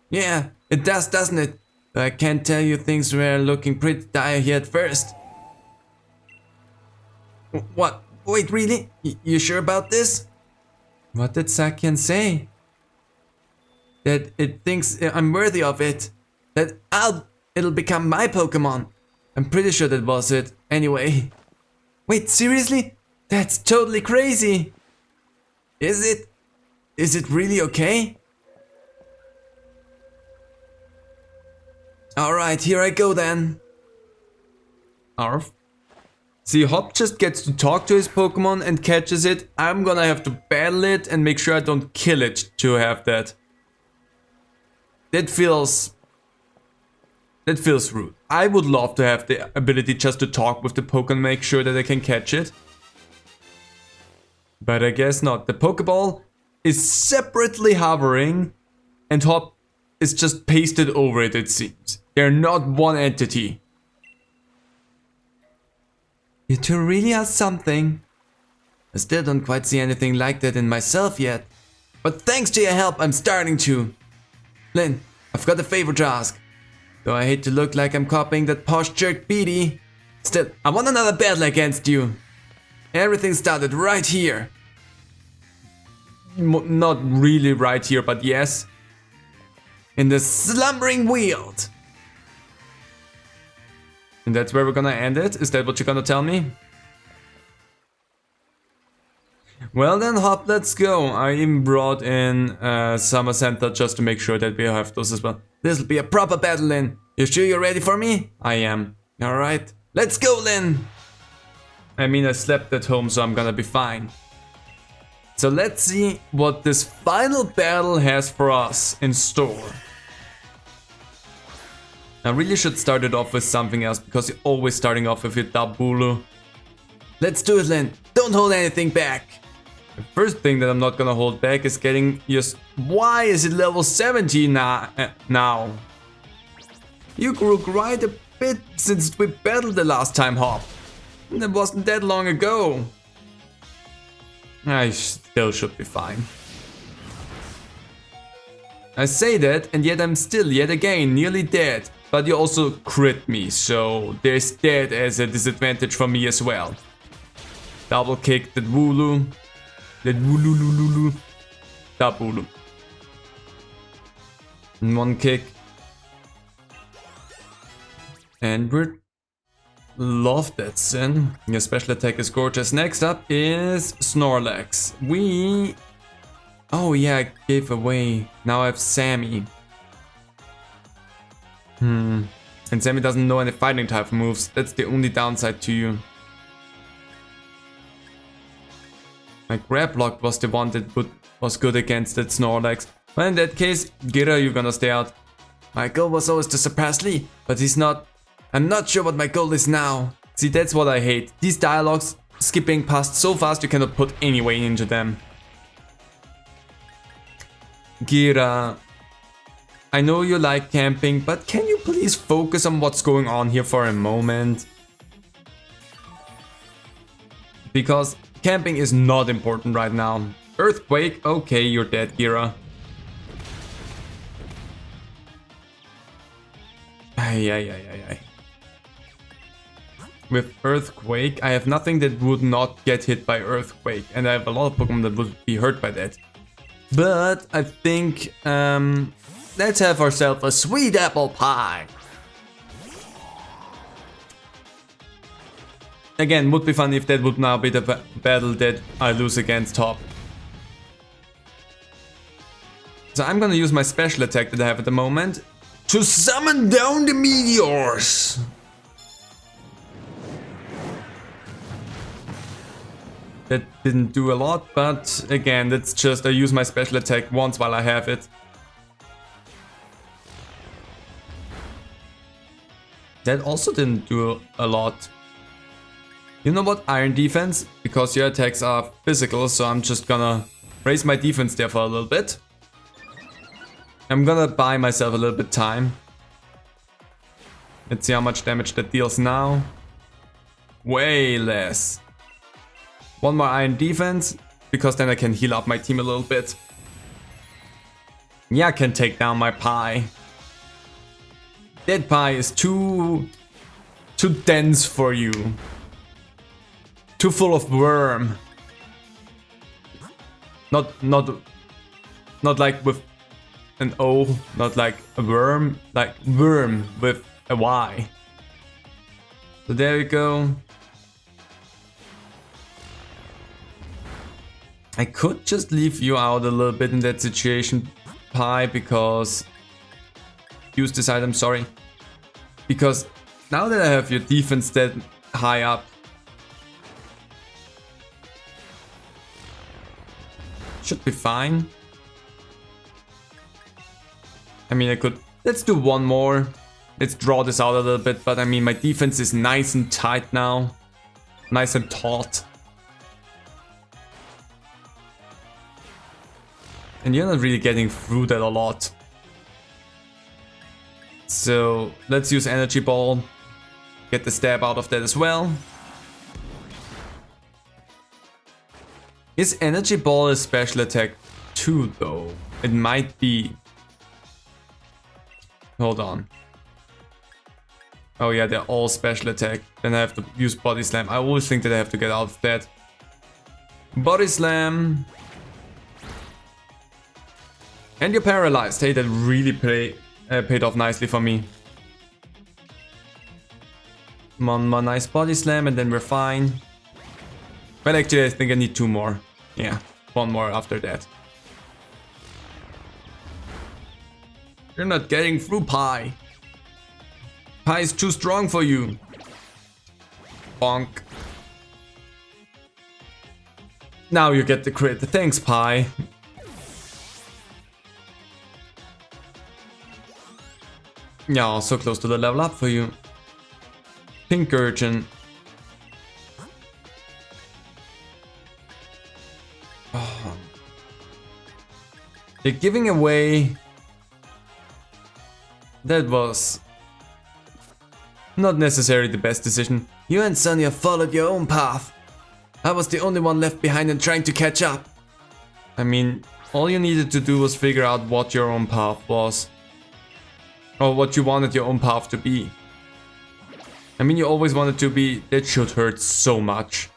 A: Yeah, it does, doesn't it? But I can't tell you, things were looking pretty dire here at first. What? Wait, really? You sure about this? What did Sakian say? That it thinks I'm worthy of it. That it'll become my Pokemon. I'm pretty sure that was it. Anyway. Wait, seriously? That's totally crazy. Is it? Is it really okay? Alright, here I go then. Arf. See, Hop just gets to talk to his Pokemon and catches it. I'm gonna have to battle it and make sure I don't kill it to have that. That feels rude. I would love to have the ability just to talk with the Pokemon, make sure that I can catch it. But I guess not. The Pokeball is separately hovering and Hop is just pasted over it, it seems. They're not one entity. You two really are something. I still don't quite see anything like that in myself yet. But thanks to your help, I'm starting to. Lynn, I've got a favor to ask. Though I hate to look like I'm copying that posh jerk Beatty. Still, I want another battle against you. Everything started right here. Not really right here, but yes. In the slumbering weald. And that's where we're gonna end it? Is that what you're gonna tell me? Well then, Hop, let's go. I even brought in Summer Center just to make sure that we have those as well. This'll be a proper battle, Lynn. You sure you're ready for me? I am. Alright. Let's go, Lynn! I mean, I slept at home, so I'm gonna be fine. So let's see what this final battle has for us in store. I really should start it off with something else, because you're always starting off with your Dabulu. Let's do it, Lynn. Don't hold anything back. The first thing that I'm not gonna hold back is getting just... Why is it level 70 now? You grew quite a bit since we battled the last time, Hop. That wasn't that long ago. I still should be fine. I say that, and yet I'm still yet again nearly dead. But you also crit me, so there's that as a disadvantage for me as well. Double kick that Wooloo. That Wooloo. Dabulu. And one kick. And we're... Love that, Sin. Your special attack is gorgeous. Next up is Snorlax. Oh yeah, I gave away. Now I have Sammy. And Sammy doesn't know any fighting type moves. That's the only downside to you. My grab block was the one that was good against that Snorlax. Well, in that case, Gira, you're gonna stay out. My goal was always to surpass Lee, but he's not. I'm not sure what my goal is now. See, that's what I hate. These dialogues skipping past so fast you cannot put any weight into them. Gira, I know you like camping, but can you please focus on what's going on here for a moment? Because camping is not important right now. Earthquake, okay, you're dead, Gira. Ay. With Earthquake, I have nothing that would not get hit by Earthquake, and I have a lot of Pokemon that would be hurt by that. But I think, let's have ourselves a sweet apple pie. Again, would be fun if that would now be the battle that I lose against Top. So I'm gonna use my special attack that I have at the moment to summon down the meteors. That didn't do a lot, but again, that's just I use my special attack once while I have it. That also didn't do a lot. You know what? Iron defense, because your attacks are physical, so I'm just gonna raise my defense there for a little bit. I'm gonna buy myself a little bit time. Let's see how much damage that deals now. Way less. One more iron defense, because then I can heal up my team a little bit. Yeah, I can take down my pie. That pie is too dense for you. Too full of worm. Not like with an O, not like a worm, like worm with a Y. So there we go. I could just leave you out a little bit in that situation, Pie, because... Use this item, sorry. Because now that I have your defense that high up, should be fine. I mean, I could... Let's do one more. Let's draw this out a little bit, but I mean, my defense is nice and tight now. Nice and taut. And you're not really getting through that a lot. So let's use Energy Ball. Get the stab out of that as well. Is Energy Ball a special attack too, though? It might be. Hold on. Oh yeah, they're all special attack. Then I have to use Body Slam. I always think that I have to get out of that. Body Slam. And you're paralyzed. Hey, that really paid off nicely for me. One more nice Body Slam and then we're fine. But actually I think I need 2 more. Yeah, 1 more after that. You're not getting through, Pie. Pie is too strong for you. Bonk. Now you get the crit. Thanks, Pie. Yeah, so close to the level up for you. Pink Urchin. Oh. They're giving away. That was not necessarily the best decision. You and Sonia followed your own path. I was the only one left behind and trying to catch up. I mean, all you needed to do was figure out what your own path was. Or what you wanted your own path to be. I mean, you always wanted to be... That should hurt so much.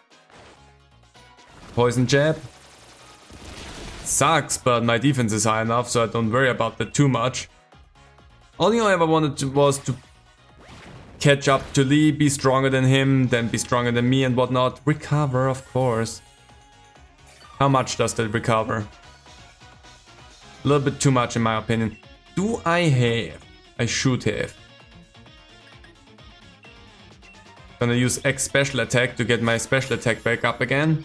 A: Poison Jab. Sucks, but my defense is high enough, so I don't worry about that too much. All you ever wanted was to catch up to Lee, be stronger than him, then be stronger than me and whatnot. Recover, of course. How much does that recover? A little bit too much in my opinion. Do I have? I should have. Gonna use X special attack to get my special attack back up again.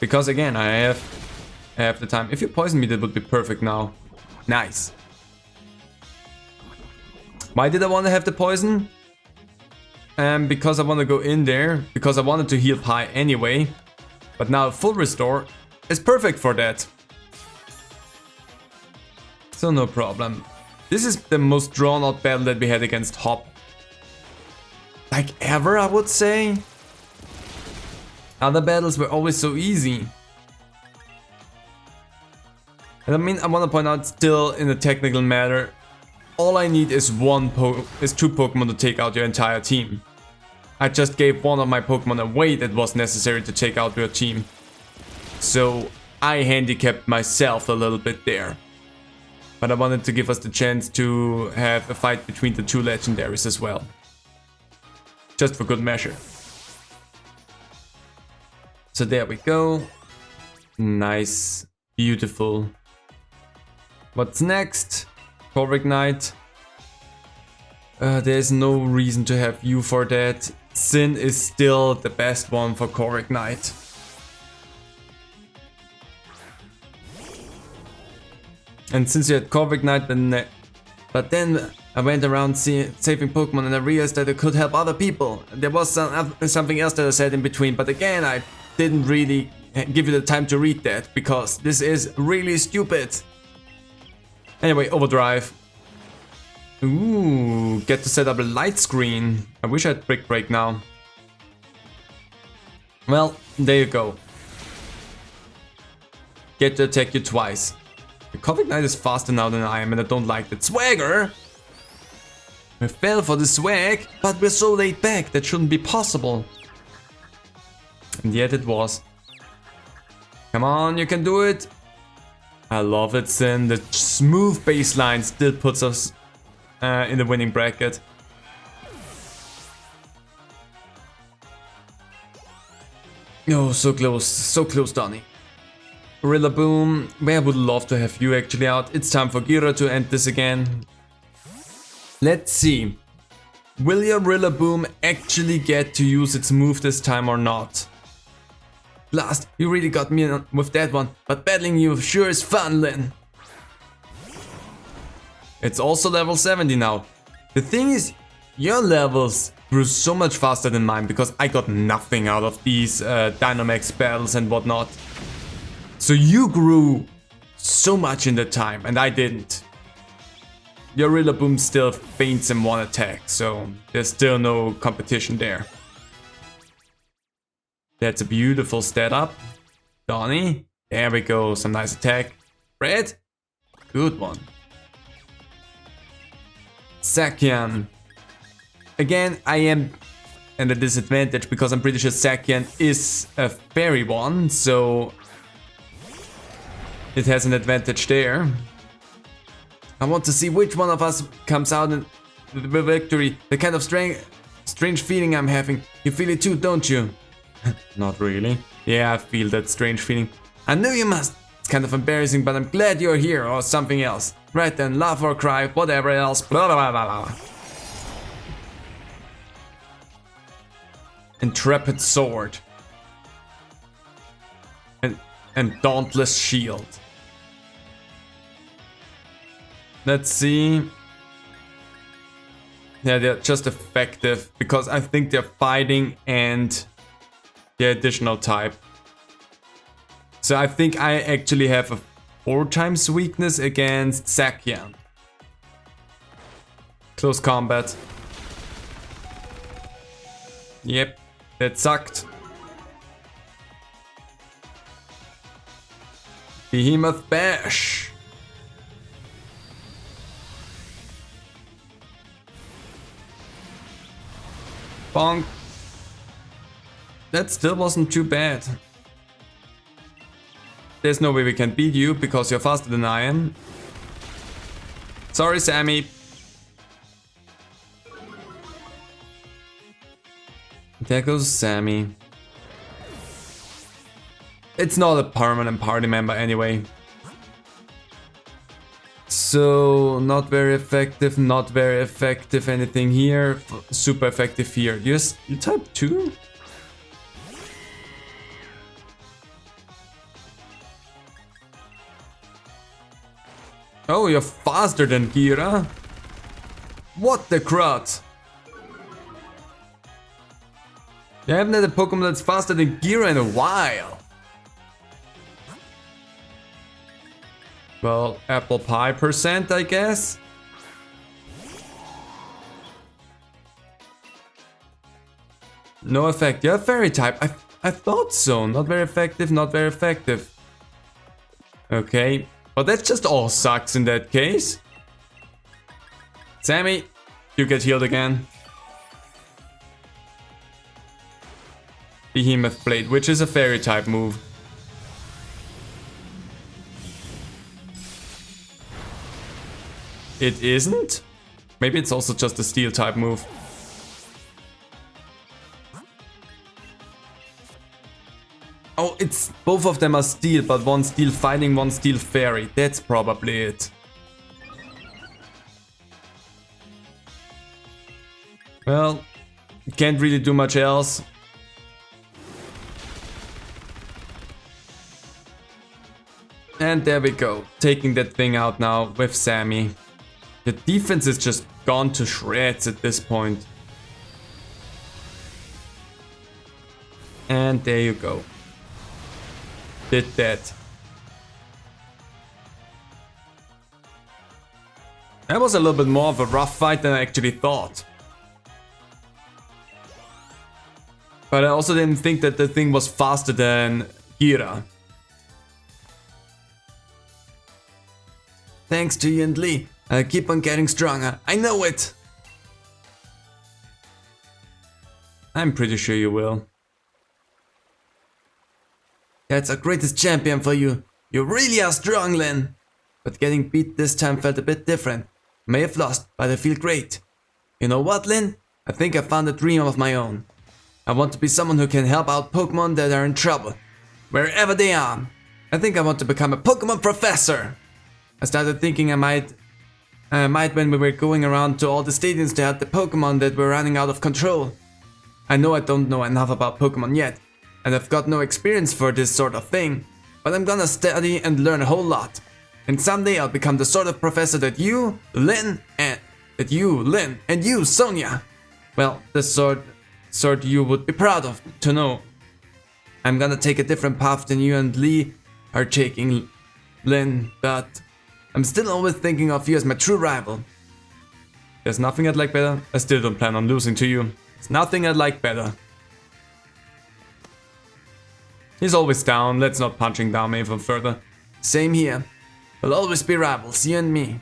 A: Because again, I have the time. If you poison me, that would be perfect now. Nice. Why did I want to have the poison? Because I want to go in there. Because I wanted to heal Pie anyway. But now full restore is perfect for that. So no problem. This is the most drawn out battle that we had against Hop. Like ever, I would say. Other battles were always so easy. And I mean, I want to point out still in a technical matter, all I need is 2 Pokemon to take out your entire team. I just gave one of my Pokemon away that was necessary to take out your team. So I handicapped myself a little bit there. But I wanted to give us the chance to have a fight between the 2 legendaries as well. Just for good measure. So there we go. Nice. Beautiful. What's next? Corviknight. There's no reason to have you for that. Sin is still the best one for Corviknight. And since you had Corviknight, but then I went around saving Pokemon and I realized that I could help other people. There was something else that I said in between, but again, I didn't really give you the time to read that because this is really stupid. Anyway, Overdrive. Ooh, get to set up a light screen. I wish I had Brick Break now. Well, there you go. Get to attack you twice. The Corviknight is faster now than I am and I don't like that. Swagger! We fell for the swag, but we're so laid back, that shouldn't be possible. And yet it was. Come on, you can do it! I love it, Sin. The smooth baseline still puts us in the winning bracket. Oh, so close, Donnie. Rillaboom, where would love to have you actually out. It's time for Gira to end this again. Let's see. Will your Rillaboom actually get to use its move this time or not? Blast, you really got me with that one, but battling you sure is fun, Lin. It's also level 70 now. The thing is, your levels grew so much faster than mine because I got nothing out of these Dynamax battles and whatnot. So you grew so much in that time and I didn't. your Rillaboom still faints in one attack, so there's still no competition there. That's a beautiful stat up. Donnie, there we go, some nice attack. Red, good one. Zacian. Again, I am at a disadvantage because I'm pretty sure Zacian is a fairy one, so it has an advantage there. I want to see which one of us comes out in the victory. The kind of strange feeling I'm having. You feel it too, don't you? Not really. Yeah, I feel that strange feeling. I knew you must. It's kind of embarrassing, but I'm glad you're here, or something else. Right then, laugh or cry, whatever else. Blah blah blah blah. Intrepid sword. And dauntless shield. Let's see. Yeah, they're just effective because I think they're fighting and the additional type. So I think I actually have a 4 times weakness against Zacian. Close combat. Yep, that sucked. Behemoth Bash. Bonk. That still wasn't too bad. There's no way we can beat you because you're faster than I am. Sorry, Sammy. There goes Sammy. It's not a permanent party member anyway. So, not very effective, not very effective, anything here. Super effective here. You type 2? Oh, you're faster than Gira. What the crud? I haven't had a Pokemon that's faster than Gira in a while. Well, apple pie percent, I guess. No effect. You're a fairy type. I thought so. Not very effective, not very effective. Okay. Well, that just all sucks in that case. Sammy, you get healed again. Behemoth Blade, which is a fairy type move. It isn't? Maybe it's also just a steel type move. Oh, it's both of them are steel, but one steel fighting, one steel fairy. That's probably it. Well, can't really do much else. And there we go, taking that thing out now with Sammy. The defense is just gone to shreds at this point. And there you go. Did that. That was a little bit more of a rough fight than I actually thought. But I also didn't think that the thing was faster than Gira. Thanks to you and Lee, I'll keep on getting stronger. I know it! I'm pretty sure you will. That's our greatest champion for you. You really are strong, Lin. But getting beat this time felt a bit different. May have lost, but I feel great. You know what, Lin? I think I found a dream of my own. I want to be someone who can help out Pokemon that are in trouble, wherever they are. I think I want to become a Pokemon professor. I started thinking I might when we were going around to all the stadiums to help the Pokemon that were running out of control. I know I don't know enough about Pokemon yet, and I've got no experience for this sort of thing, but I'm gonna study and learn a whole lot. And someday I'll become the sort of professor that you, Lin, and you, Sonia. Well, the sort you would be proud of to know. I'm gonna take a different path than you and Lee are taking, Lin, but I'm still always thinking of you as my true rival. There's nothing I'd like better. I still don't plan on losing to you. There's nothing I'd like better. He's always down. Let's not punch him down even further. Same here. We'll always be rivals, you and me.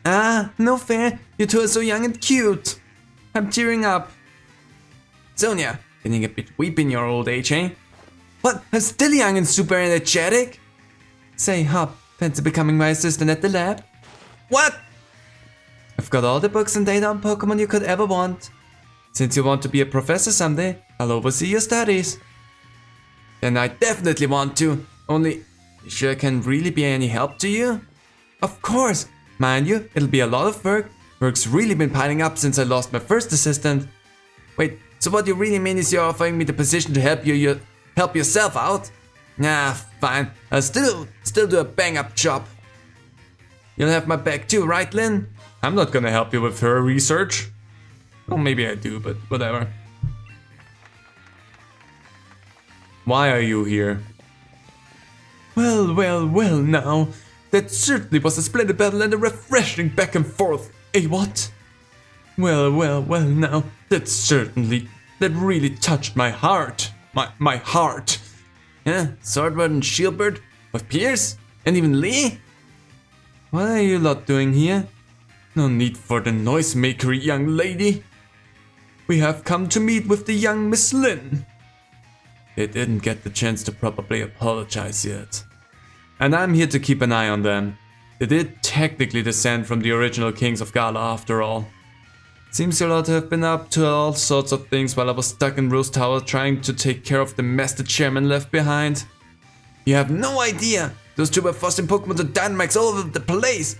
A: Ah, no fair. You two are so young and cute. I'm tearing up. Sonia, getting a bit weep in your old age, eh? What? I'm still young and super energetic? Say, Hop, fancy becoming my assistant at the lab? What? I've got all the books and data on Pokemon you could ever want. Since you want to be a professor someday, I'll oversee your studies. Then I definitely want to. Only, you sure can really be any help to you? Of course. Mind you, it'll be a lot of work. Work's really been piling up since I lost my first assistant. Wait, so what you really mean is you're offering me the position to help help yourself out? Nah, fine. I'll still do a bang-up job. You'll have my back too, right, Lynn? I'm not gonna help you with her research. Well, maybe I do, but whatever. Why are you here? Well, now. That certainly was a splendid battle and a refreshing back and forth. Eh, what? Well, now. That really touched my heart. My heart. Yeah, Swordbird and Shieldbird? With Pierce? And even Lee? What are you lot doing here? No need for the noisemakery, young lady. We have come to meet with the young Miss Lynn. They didn't get the chance to properly apologize yet. And I'm here to keep an eye on them. They did technically descend from the original kings of Galar after all. Seems your lot have been up to all sorts of things while I was stuck in Rose Tower trying to take care of the mess the chairman left behind. You have no idea! Those two were forcing Pokemon to Dynamax all over the place!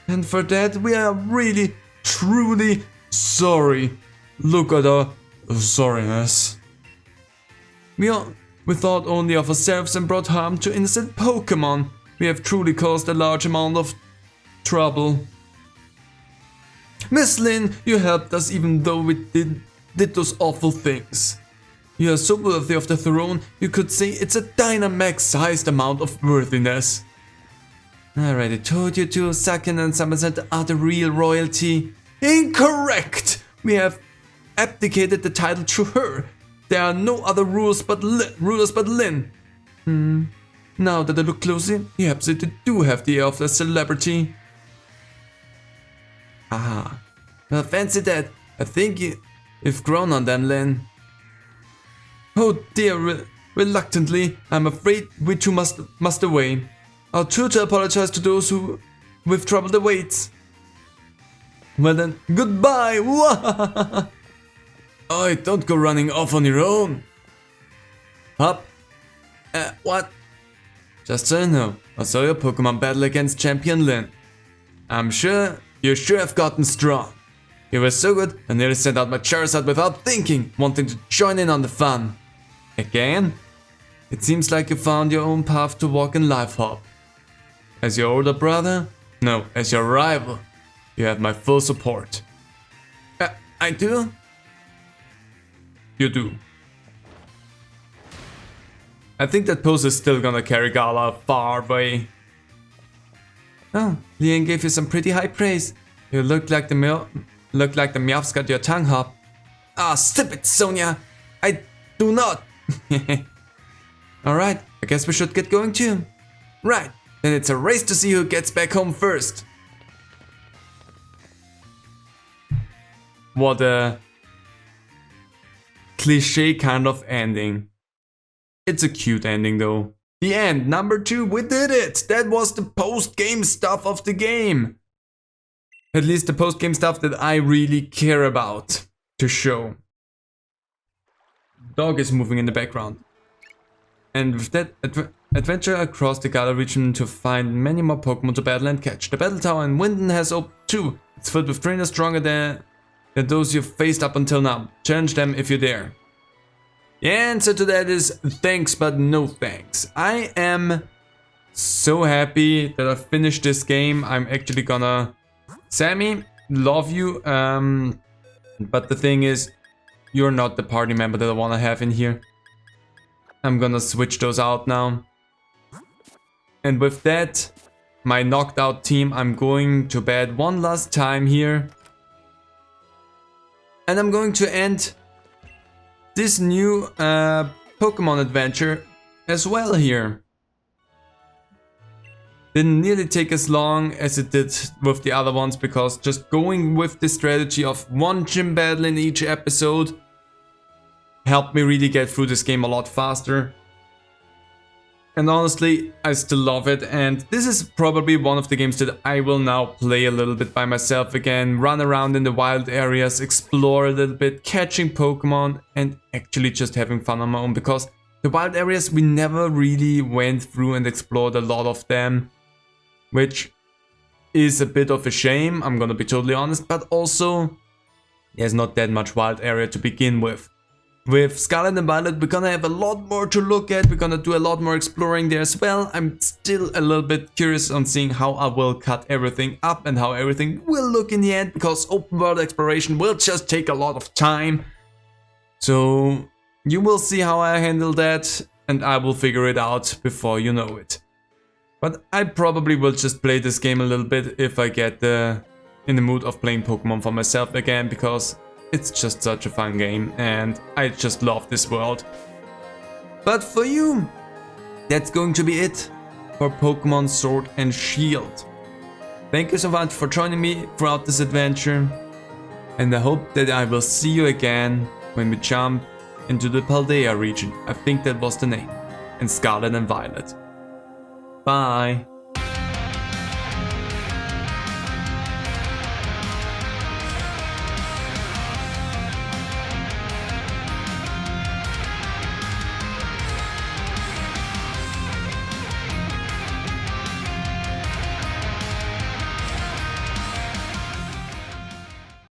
A: And for that we are really, truly sorry. Look at our sorriness. We thought only of ourselves and brought harm to innocent Pokémon. We have truly caused a large amount of trouble. Miss Lynn, you helped us even though we did those awful things. You are so worthy of the throne, you could say it's a Dynamax-sized amount of worthiness. I already told you to, Sakin and Somerset are the real royalty. Incorrect! We have abdicated the title to her. There are no other rulers but Lynn. Now that I look closely, you absolutely do have the air of a celebrity. Aha. Well, fancy that. I think you've grown on them, Lynn. Oh dear, reluctantly, I'm afraid we two must away. I'll try to apologize to those who with trouble awaits. Well then, goodbye! Oi, don't go running off on your own. Hop. What? Just so you know, I saw your Pokemon battle against Champion Lynn. You sure have gotten strong. You were so good, I nearly sent out my Charizard without thinking, wanting to join in on the fun. Again? It seems like you found your own path to walk in life, Hop. As your older brother? No, as your rival. You have my full support. I do? You do. I think that pose is still gonna carry Galar far away. Oh, Lian gave you some pretty high praise. You look like the Meowth's got your tongue, Hop. Ah, stop it, Sonia! I do not! Alright, I guess we should get going too. Right, then it's a race to see who gets back home first. What a cliche kind of ending. It's a cute ending though. The end, number 2, we did it! That was the post-game stuff of the game. At least the post-game stuff that I really care about to show. Dog is moving in the background. And with that, adventure across the Galar region to find many more Pokemon to battle and catch. The battle tower in Winden has opened too. It's filled with trainers stronger than those you've faced up until now. Challenge them if you dare. The answer to that is thanks but no thanks. I am so happy that I finished this game. I'm actually gonna... Sammy, love you, but the thing is, you're not the party member that I wanna have in here. I'm gonna switch those out now. And with that, my knocked out team, I'm going to bed one last time here. And I'm going to end this new Pokemon adventure as well here. Didn't nearly take as long as it did with the other ones, because just going with the strategy of one gym battle in each episode helped me really get through this game a lot faster. And honestly, I still love it, and this is probably one of the games that I will now play a little bit by myself again, run around in the wild areas, explore a little bit, catching Pokemon, and actually just having fun on my own, because the wild areas, we never really went through and explored a lot of them, which is a bit of a shame, I'm gonna be totally honest, but also there's not that much wild area to begin with. With Scarlet and Violet, we're gonna have a lot more to look at, we're gonna do a lot more exploring there as well. I'm still a little bit curious on seeing how I will cut everything up and how everything will look in the end, because open world exploration will just take a lot of time. So you will see how I handle that, and I will figure it out before you know it. But I probably will just play this game a little bit if I get in the mood of playing Pokemon for myself again, because it's just such a fun game and I just love this world. But for you, that's going to be it for Pokemon Sword and Shield. Thank you so much for joining me throughout this adventure, and I hope that I will see you again when we jump into the Paldea region. I think that was the name, in Scarlet and Violet. Bye!